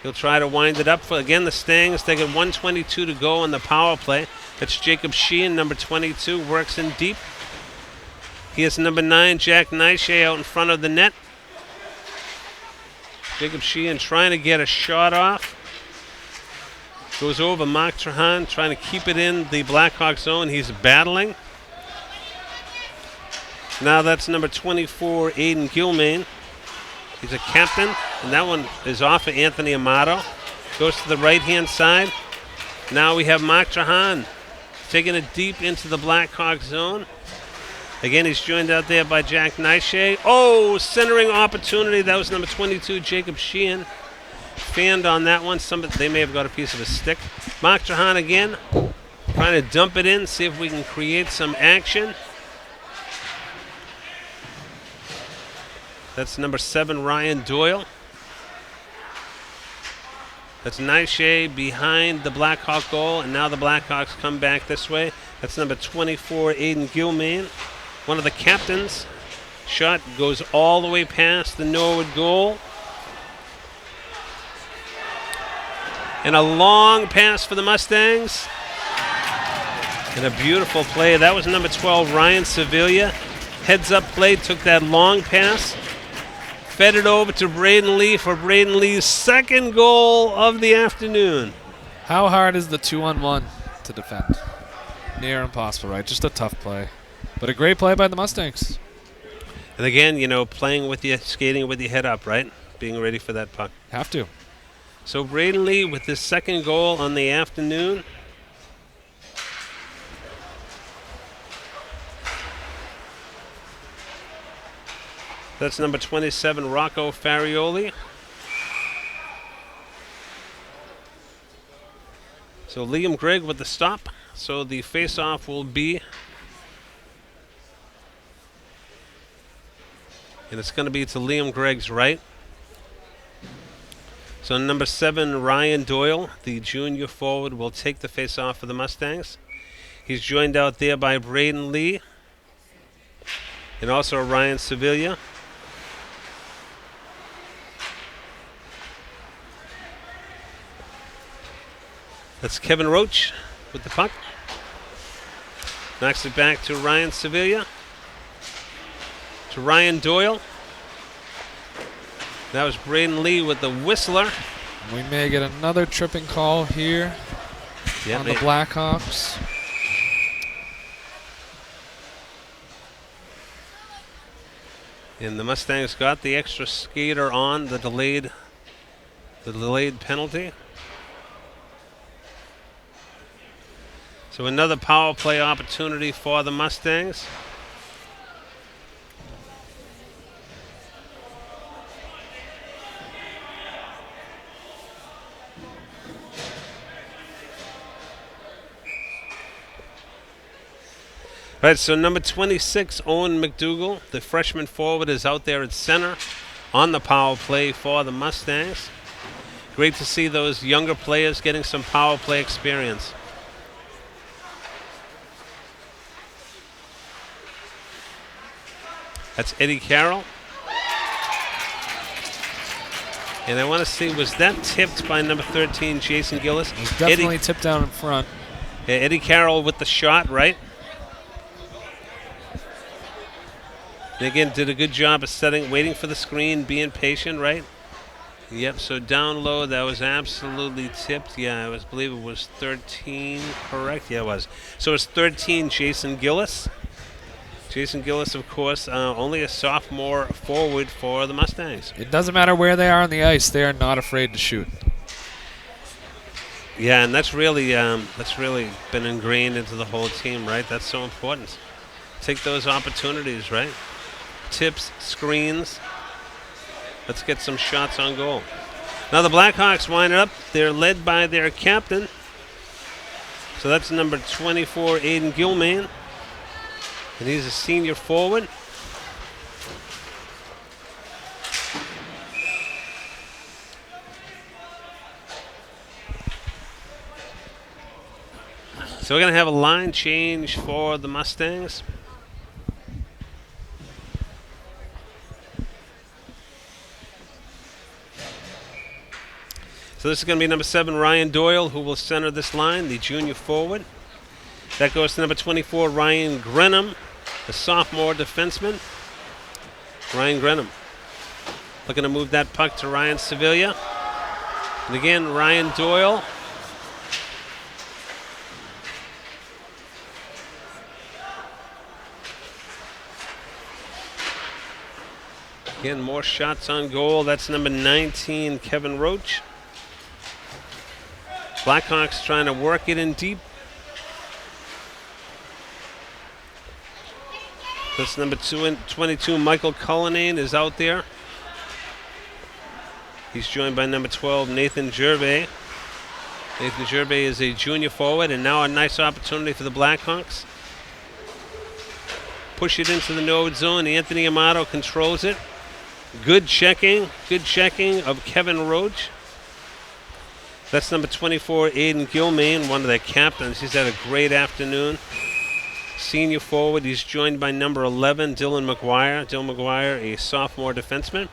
S1: He'll try to wind it up. Again, the Stangs, they get 1:22 to go on the power play. That's Jacob Sheehan, number 22, works in deep. Here's number 9, Jack Neishay, out in front of the net. Jacob Sheehan trying to get a shot off. Goes over Mark Trahan, trying to keep it in the Blackhawk zone. He's battling. Now that's number 24, Aiden Gilmain. He's a captain, and that one is off of Anthony Amato. Goes to the right-hand side. Now we have Mark Trahan taking it deep into the Blackhawks zone. Again, he's joined out there by Jack Nyshay. Oh, centering opportunity. That was number 22, Jacob Sheehan. Fanned on that one. They may have got a piece of a stick. Mark Trahan again, trying to dump it in, see if we can create some action. That's number 7, Ryan Doyle. That's Nyshay behind the Blackhawk goal, and now the Blackhawks come back this way. That's number 24, Aiden Gilmain, one of the captains. Shot goes all the way past the Norwood goal. And a long pass for the Mustangs. And a beautiful play. That was number 12, Ryan Sevilla. Heads up play, took that long pass. Fed it over to Braden Lee for Braden Lee's second goal of the afternoon.
S2: How hard is the 2-on-1 to defend? Near impossible, right? Just a tough play. But a great play by the Mustangs.
S1: And again, playing with you, skating with your head up, right? Being ready for that puck.
S2: Have to.
S1: So Braden Lee with his second goal on the afternoon. That's number 27, Rocco Farioli. So Liam Gregg with the stop. So the face-off will be, and it's going to be to Liam Gregg's right. So number 7, Ryan Doyle, the junior forward, will take the face-off for the Mustangs. He's joined out there by Braden Lee and also Ryan Sevilla. That's Kevin Roach with the puck. Knocks it back to Ryan Sevilla. To Ryan Doyle. That was Braden Lee with the whistler.
S2: We may get another tripping call here on the Blackhawks.
S1: And the Mustangs got the extra skater on the delayed penalty. So another power play opportunity for the Mustangs. All right, so number 26, Owen McDougall, the freshman forward, is out there at center on the power play for the Mustangs. Great to see those younger players getting some power play experience. That's Eddie Carroll. And I want to see, was that tipped by number 13, Jason Gillis?
S2: It was definitely tipped down in front.
S1: Yeah, Eddie Carroll with the shot, right? And again, did a good job of waiting for the screen, being patient, right? Yep, so down low, that was absolutely tipped. Yeah, I believe it was 13, correct? Yeah, it was. So it's 13, Jason Gillis. Jason Gillis, of course, only a sophomore forward for the Mustangs.
S2: It doesn't matter where they are on the ice; they are not afraid to shoot.
S1: Yeah, and that's really been ingrained into the whole team, right? That's so important. Take those opportunities, right? Tips, screens. Let's get some shots on goal. Now the Blackhawks wind it up. They're led by their captain. So that's number 24, Aiden Gilmain. And he's a senior forward. So we're going to have a line change for the Mustangs. So this is going to be number 7, Ryan Doyle, who will center this line, the junior forward. That goes to number 24, Ryan Grenham, the sophomore defenseman. Ryan Grenham looking to move that puck to Ryan Sevilla. And again, Ryan Doyle. Again, more shots on goal. That's number 19, Kevin Roach. Blackhawks trying to work it in deep. That's number 22, Michael Cullinane, is out there. He's joined by number 12, Nathan Gervais. Nathan Gervais is a junior forward, and now a nice opportunity for the Blackhawks. Push it into the Norwood zone. Anthony Amato controls it. Good checking of Kevin Roach. That's number 24, Aiden Gilmain, one of their captains. He's had a great afternoon. Senior forward. He's joined by number 11, Dylan McGuire. Dylan McGuire, a sophomore defenseman.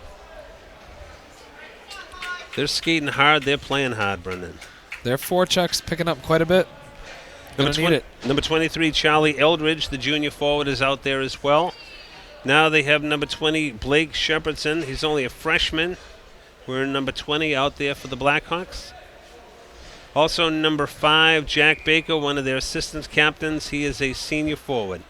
S1: They're skating hard. They're playing hard, Brendan.
S2: Their forecheck's picking up quite a bit.
S1: Number 23, Charlie Eldridge, the junior forward, is out there as well. Now they have number 20, Blake Shepardson. He's only a freshman. We're number 20 out there for the Blackhawks. Also number 5, Jack Baker, one of their assistant captains. He is a senior forward.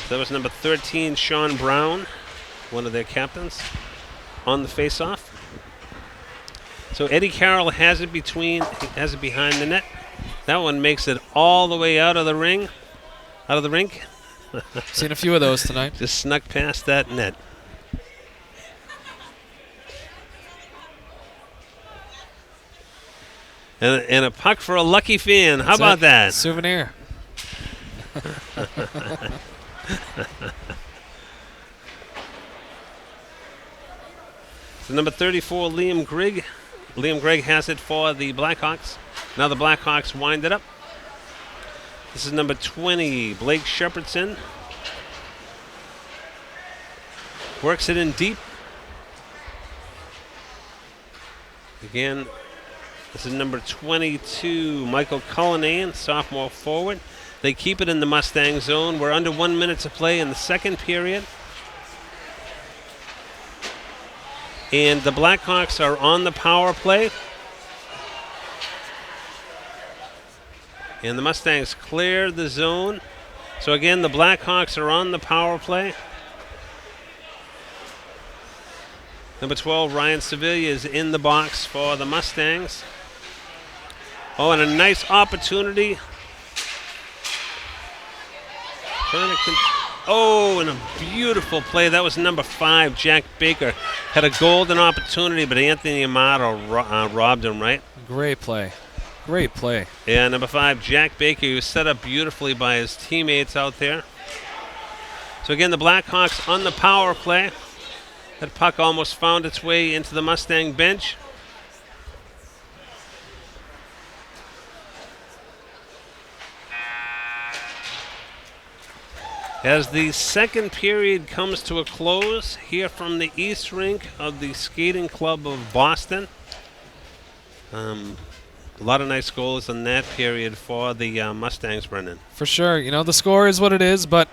S1: That was number 13, Sean Brown, one of their captains, on the faceoff. So Eddie Carroll has it behind the net. That one makes it all the way out of the rink.
S2: Seen a few of those tonight.
S1: Just snuck past that net. And a puck for a lucky fan. How about that?
S2: Souvenir.
S1: So number 34, Liam Grigg. Liam Gregg has it for the Blackhawks. Now the Blackhawks wind it up. This is number 20, Blake Shepardson. Works it in deep. Again, this is number 22, Michael Cullinane, sophomore forward. They keep it in the Mustang zone. We're under 1 minute to play in the second period. And the Blackhawks are on the power play. And the Mustangs clear the zone. So again, the Blackhawks are on the power play. Number 12, Ryan Sevilla, is in the box for the Mustangs. Oh, and a nice opportunity. And a beautiful play. That was number 5, Jack Baker. Had a golden opportunity, but Anthony Amato robbed him, right?
S2: Great play. Great play.
S1: Yeah, number 5, Jack Baker. He was set up beautifully by his teammates out there. So again, the Blackhawks on the power play. That puck almost found its way into the Mustang bench. As the second period comes to a close here from the East Rink of the Skating Club of Boston. A lot of nice goals in that period for the Mustangs, Brendan.
S2: For sure. You know, the score is what it is, but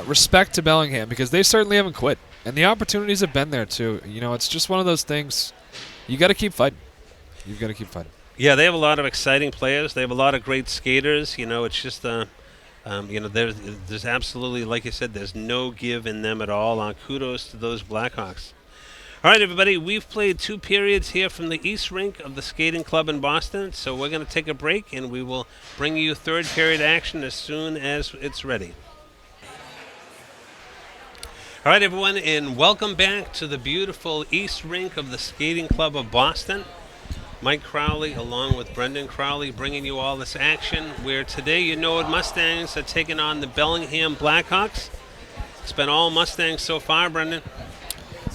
S2: respect to Bellingham because they certainly haven't quit. And the opportunities have been there, too. You know, it's just one of those things. You got to keep fighting. You've got to keep fighting.
S1: Yeah, they have a lot of exciting players. They have a lot of great skaters. You know, it's just, there's absolutely, like you said, there's no give in them at all. Kudos to those Blackhawks. All right, everybody, we've played 2 periods here from the East Rink of the Skating Club in Boston. So we're going to take a break, and we will bring you third period action as soon as it's ready. All right, everyone, and welcome back to the beautiful East Rink of the Skating Club of Boston. Mike Crowley, along with Brendan Crowley, bringing you all this action, where today your Norwood Mustangs are taking on the Bellingham Blackhawks. It's been all Mustangs so far, Brendan.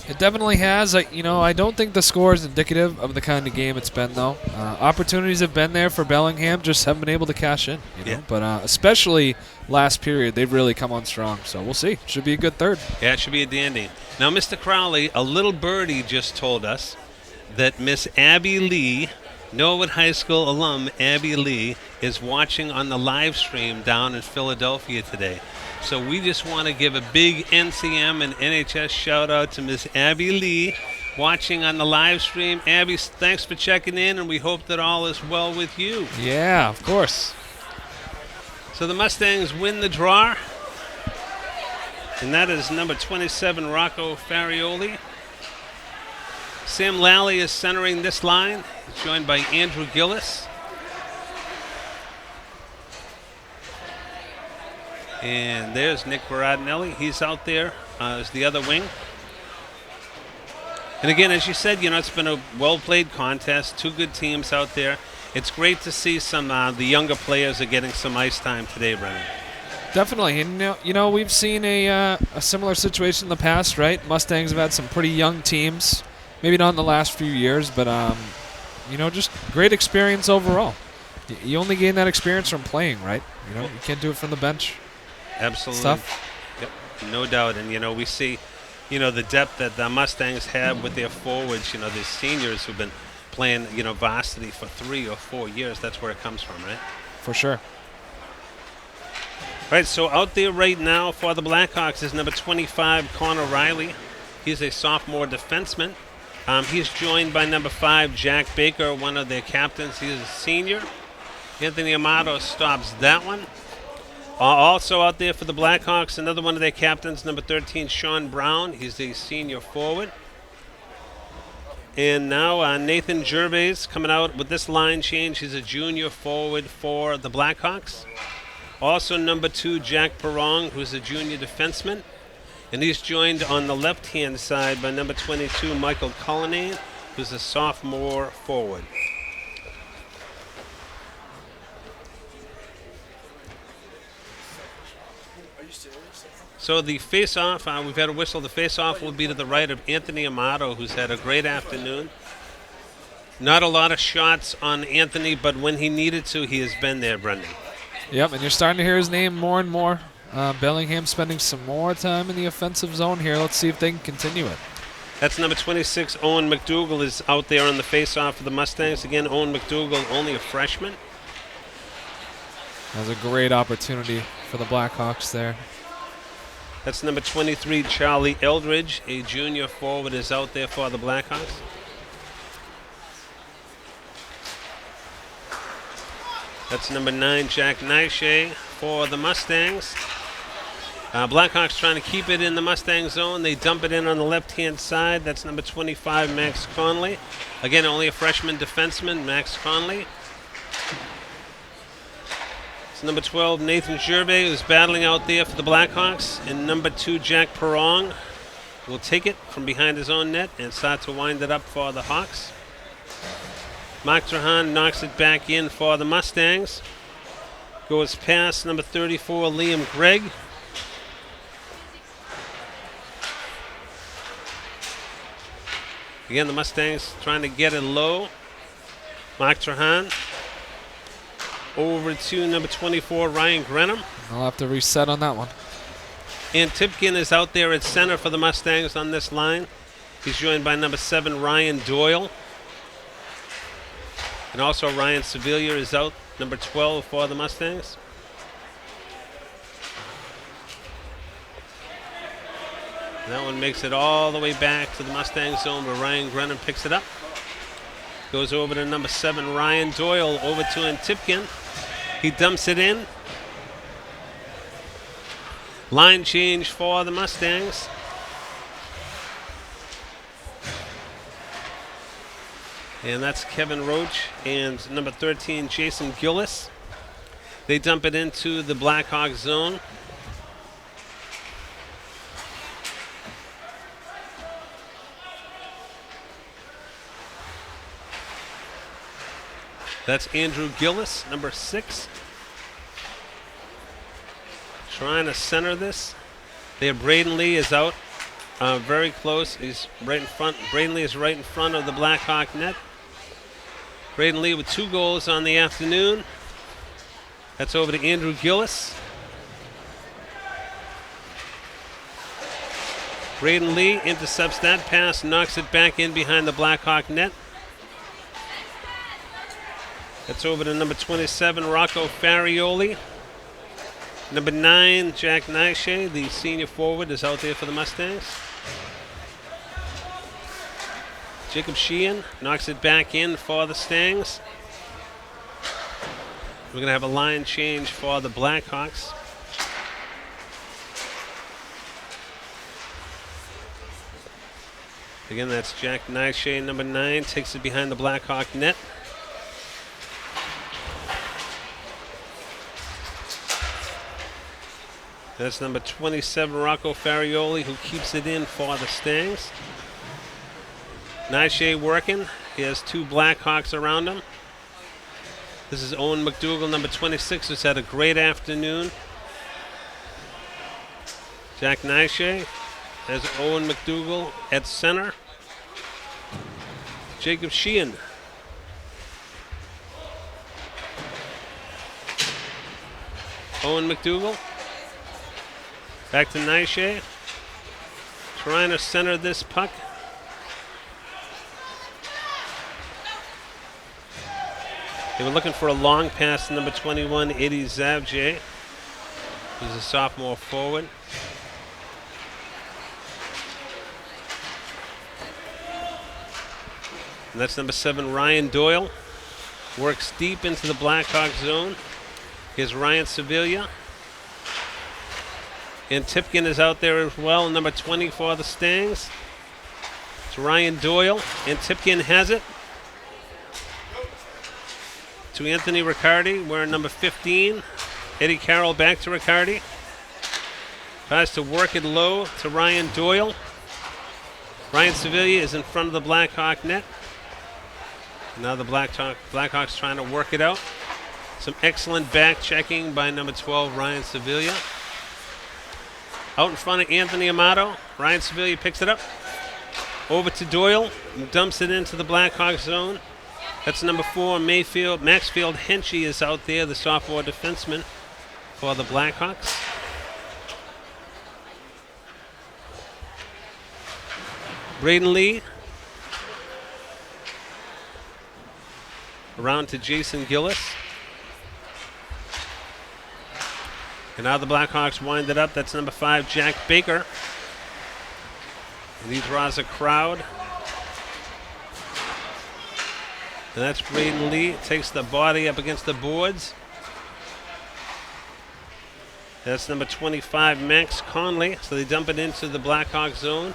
S2: It definitely has. I don't think the score is indicative of the kind of game it's been, though. Opportunities have been there for Bellingham, just haven't been able to cash in.
S1: Yeah.
S2: But especially last period, they've really come on strong. So we'll see. Should be a good third.
S1: Yeah, it should be a dandy. Now, Mr. Crowley, a little birdie just told us that Miss Abby Lee, Norwood High School alum Abby Lee, is watching on the live stream down in Philadelphia today. So we just want to give a big NCM and NHS shout out to Miss Abby Lee watching on the live stream. Abby, thanks for checking in, and we hope that all is well with you.
S2: Yeah, of course.
S1: So the Mustangs win the draw, and that is number 27, Rocco Farioli. Sam Lally is centering this line. He's joined by Andrew Gillis. And there's Nick Baradinelli. He's out there as the other wing. And again, as you said, it's been a well-played contest. Two good teams out there. It's great to see some the younger players are getting some ice time today, Brennan.
S2: Definitely. And, we've seen a similar situation in the past, right? Mustangs have had some pretty young teams. Maybe not in the last few years, but, just great experience overall. You only gain that experience from playing, right? You can't do it from the bench.
S1: Absolutely.
S2: Stuff.
S1: Yep, no doubt. And, we see, the depth that the Mustangs have with their forwards, the seniors who've been playing, varsity for 3 or 4 years. That's where it comes from, right?
S2: For sure.
S1: All right, so out there right now for the Blackhawks is number 25, Connor Riley. He's a sophomore defenseman. He's joined by number 5, Jack Baker, one of their captains. He's a senior. Anthony Amato stops that one. Also out there for the Blackhawks, another one of their captains, number 13, Sean Brown. He's a senior forward. And now Nathan Gervais coming out with this line change. He's a junior forward for the Blackhawks. Also number 2, Jack Perrong, who's a junior defenseman. And he's joined on the left-hand side by number 22, Michael Cullinane, who's a sophomore forward. So the face-off, we've had a whistle. The face-off will be to the right of Anthony Amato, who's had a great afternoon. Not a lot of shots on Anthony, but when he needed to, he has been there, Brendan.
S2: Yep, and you're starting to hear his name more and more. Bellingham spending some more time in the offensive zone here. Let's see if they can continue it.
S1: That's number 26, Owen McDougall, is out there on the face-off for the Mustangs. Again, Owen McDougall, only a freshman.
S2: That was a great opportunity for the Blackhawks there.
S1: That's number 23, Charlie Eldridge, a junior forward, is out there for the Blackhawks. That's number 9, Jack Nyshay for the Mustangs. Blackhawks trying to keep it in the Mustang zone. They dump it in on the left-hand side. That's number 25, Max Conley. Again, only a freshman defenseman, Max Conley. It's number 12, Nathan Gervais, who's battling out there for the Blackhawks. And number 2, Jack Perrong will take it from behind his own net and start to wind it up for the Hawks. Mark Trahan knocks it back in for the Mustangs. Goes past number 34, Liam Gregg. Again, the Mustangs trying to get it low. Mark Trahan over to number 24, Ryan Grenham.
S2: I'll have to reset on that one.
S1: And Tipkin is out there at center for the Mustangs on this line. He's joined by number 7, Ryan Doyle. And also Ryan Sevilla is out, number 12 for the Mustangs. And that one makes it all the way back to the Mustang zone where Ryan Grenham picks it up. Goes over to number 7, Ryan Doyle, over to Tipkin. He dumps it in. Line change for the Mustangs. And that's Kevin Roach and number 13, Jason Gillis. They dump it into the Blackhawks zone. That's Andrew Gillis, number 6. Trying to center this. There, Braden Lee is out very close. He's right in front. Braden Lee is right in front of the Blackhawk net. Braden Lee with 2 goals on the afternoon. That's over to Andrew Gillis. Braden Lee intercepts that pass, knocks it back in behind the Blackhawk net. That's over to number 27, Rocco Farioli. Number 9, Jack Nyshay, the senior forward, is out there for the Mustangs. Jacob Sheehan knocks it back in for the Stangs. We're going to have a line change for the Blackhawks. Again, that's Jack Nyshay, number 9, takes it behind the Blackhawk net. That's number 27, Rocco Farioli, who keeps it in for the Stangs. Nyshay working. He has two Blackhawks around him. This is Owen McDougall, number 26, who's had a great afternoon. Jack Nyshay has Owen McDougall at center. Jacob Sheehan. Owen McDougall. Back to Nyshay. Trying to center this puck. They were looking for a long pass to number 21, Eddie Zavje, who's a sophomore forward. And that's number 7, Ryan Doyle. Works deep into the Blackhawk zone. Here's Ryan Sevilla. And Tipkin is out there as well, number 20 for the Stangs. It's Ryan Doyle, and Tipkin has it. To Anthony Riccardi, wearing number 15. Eddie Carroll back to Riccardi. Tries to work it low to Ryan Doyle. Ryan Sevilla is in front of the Blackhawk net. Now the Blackhawks trying to work it out. Some excellent back checking by number 12, Ryan Sevilla. Out in front of Anthony Amato. Ryan Sevilla picks it up. Over to Doyle. And dumps it into the Blackhawks zone. That's number 4, Maxfield Henchy is out there, the sophomore defenseman for the Blackhawks. Braden Lee. Around to Jason Gillis. And now the Blackhawks wind it up. That's number 5, Jack Baker. And he draws a crowd. And that's Braden Lee. Takes the body up against the boards. That's number 25, Max Conley. So they dump it into the Blackhawk zone.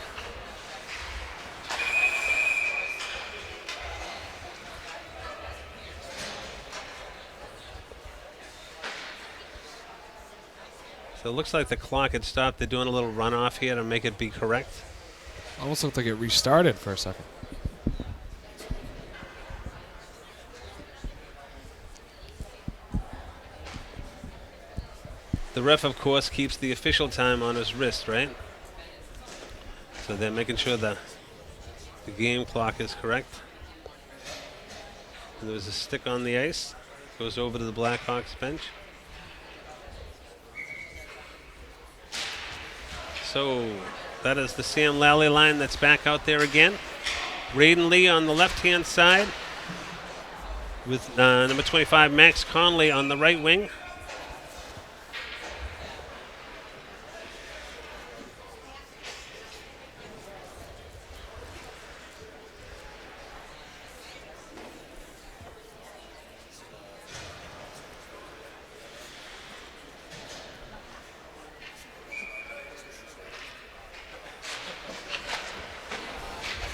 S1: So it looks like the clock had stopped. They're doing a little runoff here to make it be correct.
S2: Almost looked like it restarted for a second.
S1: The ref, of course, keeps the official time on his wrist, right? So they're making sure the game clock is correct. And there was a stick on the ice. Goes over to the Blackhawks bench. So that is the Sam Lally line that's back out there again. Braden Lee on the left-hand side with number 25, Max Conley on the right wing.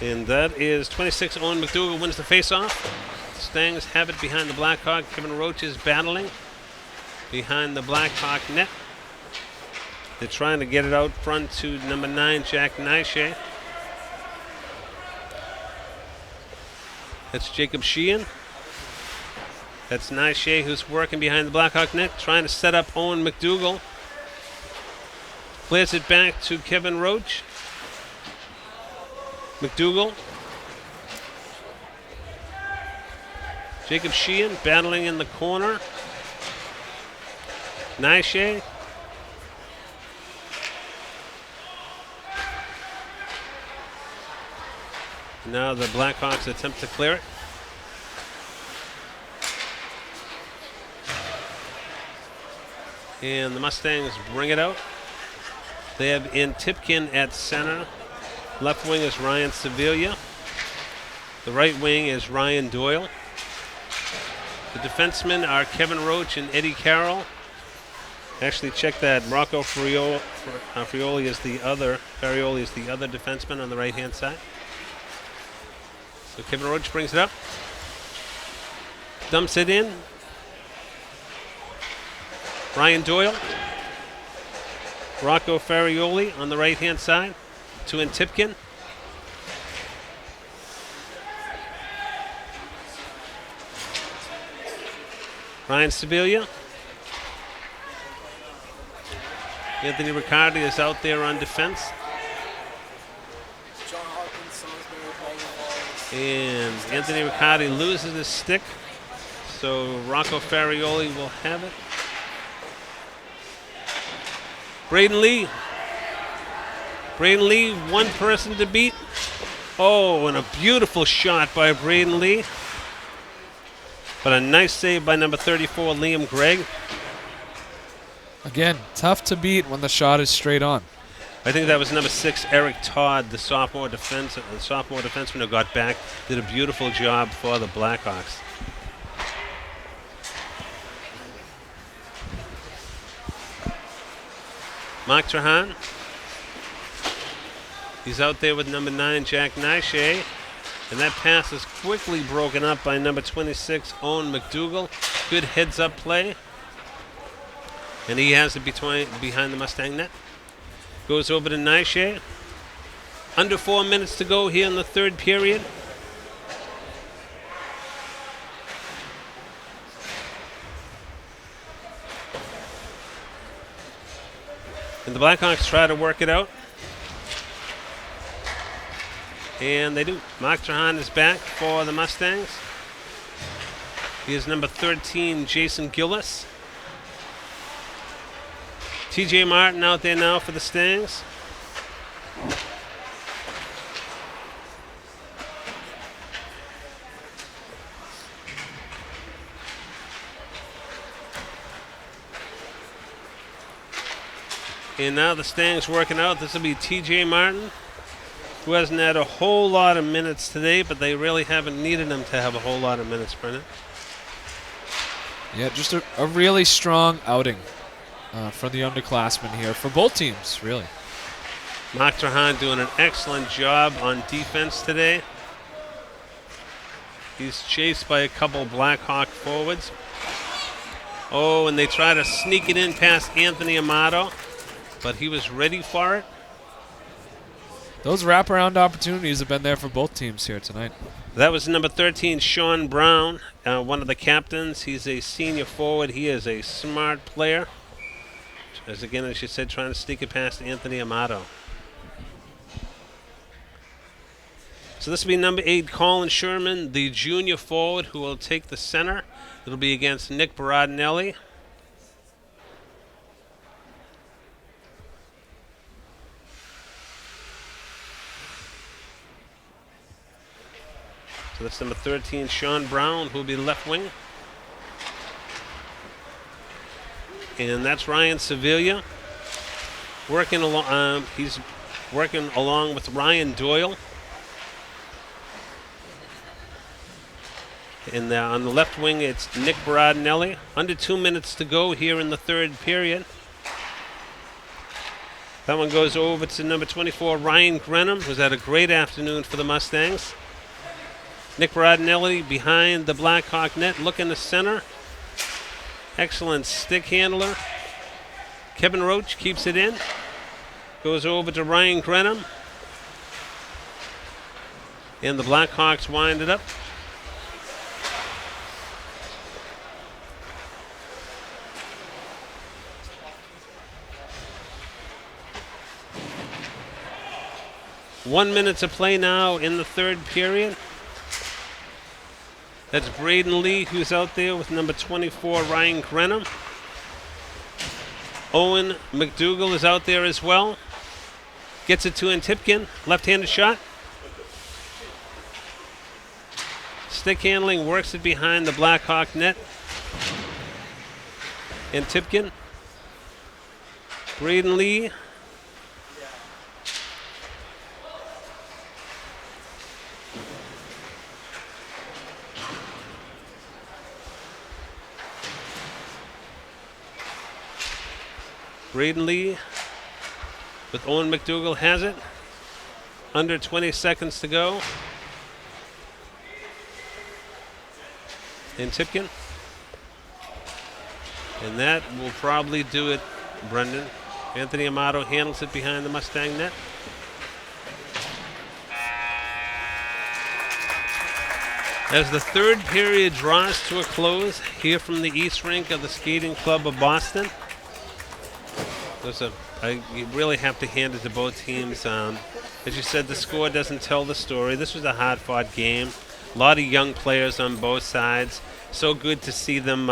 S1: And that is 26, Owen McDougall wins the faceoff. The Stangs have it behind the Blackhawk. Kevin Roach is battling behind the Blackhawk net. They're trying to get it out front to number 9, Jack Nyshay. That's Jacob Sheehan. That's Nyshay who's working behind the Blackhawk net, trying to set up Owen McDougall. Clears it back to Kevin Roach. McDougall. Jacob Sheehan battling in the corner. Nyshay. Now the Blackhawks attempt to clear it. And the Mustangs bring it out. They have in Tipkin at center. Left wing is Ryan Sevilla. The right wing is Ryan Doyle. The defensemen are Kevin Roach and Eddie Carroll. Actually, check that. Rocco Farioli is the other defenseman on the right-hand side. So Kevin Roach brings it up. Dumps it in. Rocco Farioli on the right-hand side to Antipkin. Ryan Sevilla. Anthony Riccardi is out there on defense. And Anthony Riccardi loses his stick. So Rocco Farioli will have it. Braden Lee. Braden Lee, one person to beat. Oh, and a beautiful shot by Braden Lee. But a nice save by number 34, Liam Gregg.
S2: Again, tough to beat when the shot is straight on.
S1: I think that was number 6, Eric Todd, the sophomore defenseman who got back. Did a beautiful job for the Blackhawks. Mark Trahan. He's out there with number 9, Jack Nishay. And that pass is quickly broken up by number 26, Owen McDougall. Good heads-up play. And he has it behind the Mustang net. Goes over to Nishay. Under 4 minutes to go here in the third period. And the Blackhawks try to work it out. And they do. Mark Trahan is back for the Mustangs. He is number 13, Jason Gillis. TJ Martin out there now for the Stangs. And now the Stangs working out. This will be TJ Martin, who hasn't had a whole lot of minutes today, but they really haven't needed him to have a whole lot of minutes, Brennan.
S2: Yeah, just a really strong outing for the underclassmen here, for both teams, really.
S1: Mark Trahan doing an excellent job on defense today. He's chased by a couple Blackhawk forwards. Oh, and they try to sneak it in past Anthony Amato, but he was ready for it.
S2: Those wraparound opportunities have been there for both teams here tonight.
S1: That was number 13, Sean Brown, one of the captains. He's a senior forward. He is a smart player. As you said, trying to sneak it past Anthony Amato. So this will be number 8, Colin Sherman, the junior forward, who will take the center. It'll be against Nick Baradinelli. So that's number 13, Sean Brown, who will be left wing. And that's Ryan Sevilla working along. He's working along with Ryan Doyle. And on the left wing, it's Nick Baradinelli. Under 2 minutes to go here in the third period. That one goes over to number 24, Ryan Grenham, who's had a great afternoon for the Mustangs. Nick Baradinelli behind the Blackhawk net, looking to center. Excellent stick handler. Kevin Roach keeps it in. Goes over to Ryan Grenham. And the Blackhawks wind it up. 1 minute to play now in the third period. That's Braden Lee, who's out there with number 24, Ryan Grenham. Owen McDougall is out there as well. Gets it to Antipkin. Left-handed shot. Stick handling, works it behind the Blackhawk net. Antipkin. Braden Lee. Braden Lee with Owen McDougall has it. Under 20 seconds to go. Antipkin. And that will probably do it, Brendan. Anthony Amato handles it behind the Mustang net. As the third period draws to a close here from the East Rink of the Skating Club of Boston. You really have to hand it to both teams. As you said, the score doesn't tell the story. This was a hard-fought game. A lot of young players on both sides. So good to see them,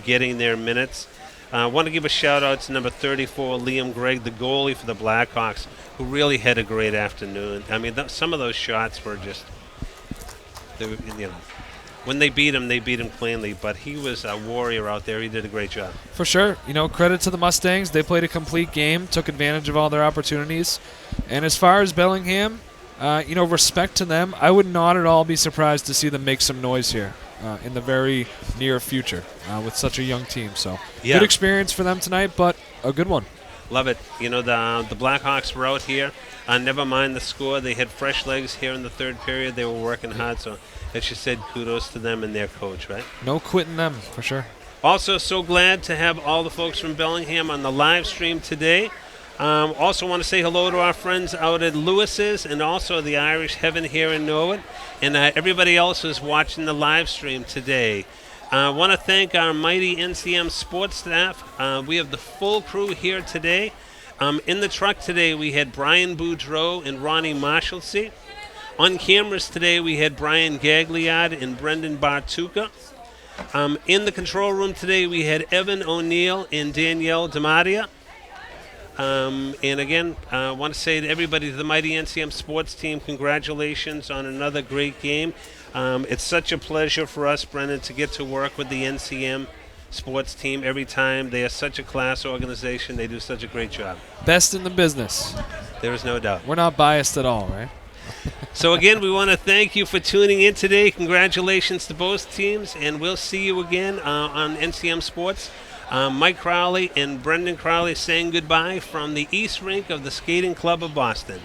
S1: getting their minutes. I want to give a shout-out to number 34, Liam Gregg, the goalie for the Blackhawks, who really had a great afternoon. I mean, some of those shots were just, when they beat him cleanly. But he was a warrior out there. He did a great job.
S2: For sure. Credit to the Mustangs. They played a complete game, took advantage of all their opportunities. And as far as Bellingham, respect to them. I would not at all be surprised to see them make some noise here in the very near future with such a young team. So good experience for them tonight, but a good one.
S1: Love it. The Blackhawks were out here. Never mind the score. They had fresh legs here in the third period. They were working hard. So as you said, kudos to them and their coach, right?
S2: No quitting them, for sure.
S1: Also, so glad to have all the folks from Bellingham on the live stream today. Also want to say hello to our friends out at Lewis's and also the Irish Heaven here in Norwood, and everybody else who's watching the live stream today. I want to thank our mighty NCM sports staff. We have the full crew here today. In the truck today, we had Brian Boudreau and Ronnie Marshalsea. On cameras today, we had Brian Gagliard and Brendan Bartuca. In the control room today, we had Evan O'Neill and Danielle DiMaria. And again, I want to say to everybody, to the mighty NCM sports team, congratulations on another great game. It's such a pleasure for us, Brendan, to get to work with the NCM sports team every time. They are such a class organization. They do such a great job.
S2: Best in the business.
S1: There is no doubt.
S2: We're not biased at all, right?
S1: So again, we want to thank you for tuning in today. Congratulations to both teams, and we'll see you again on NCM Sports. Mike Crowley and Brendan Crowley saying goodbye from the East Rink of the Skating Club of Boston.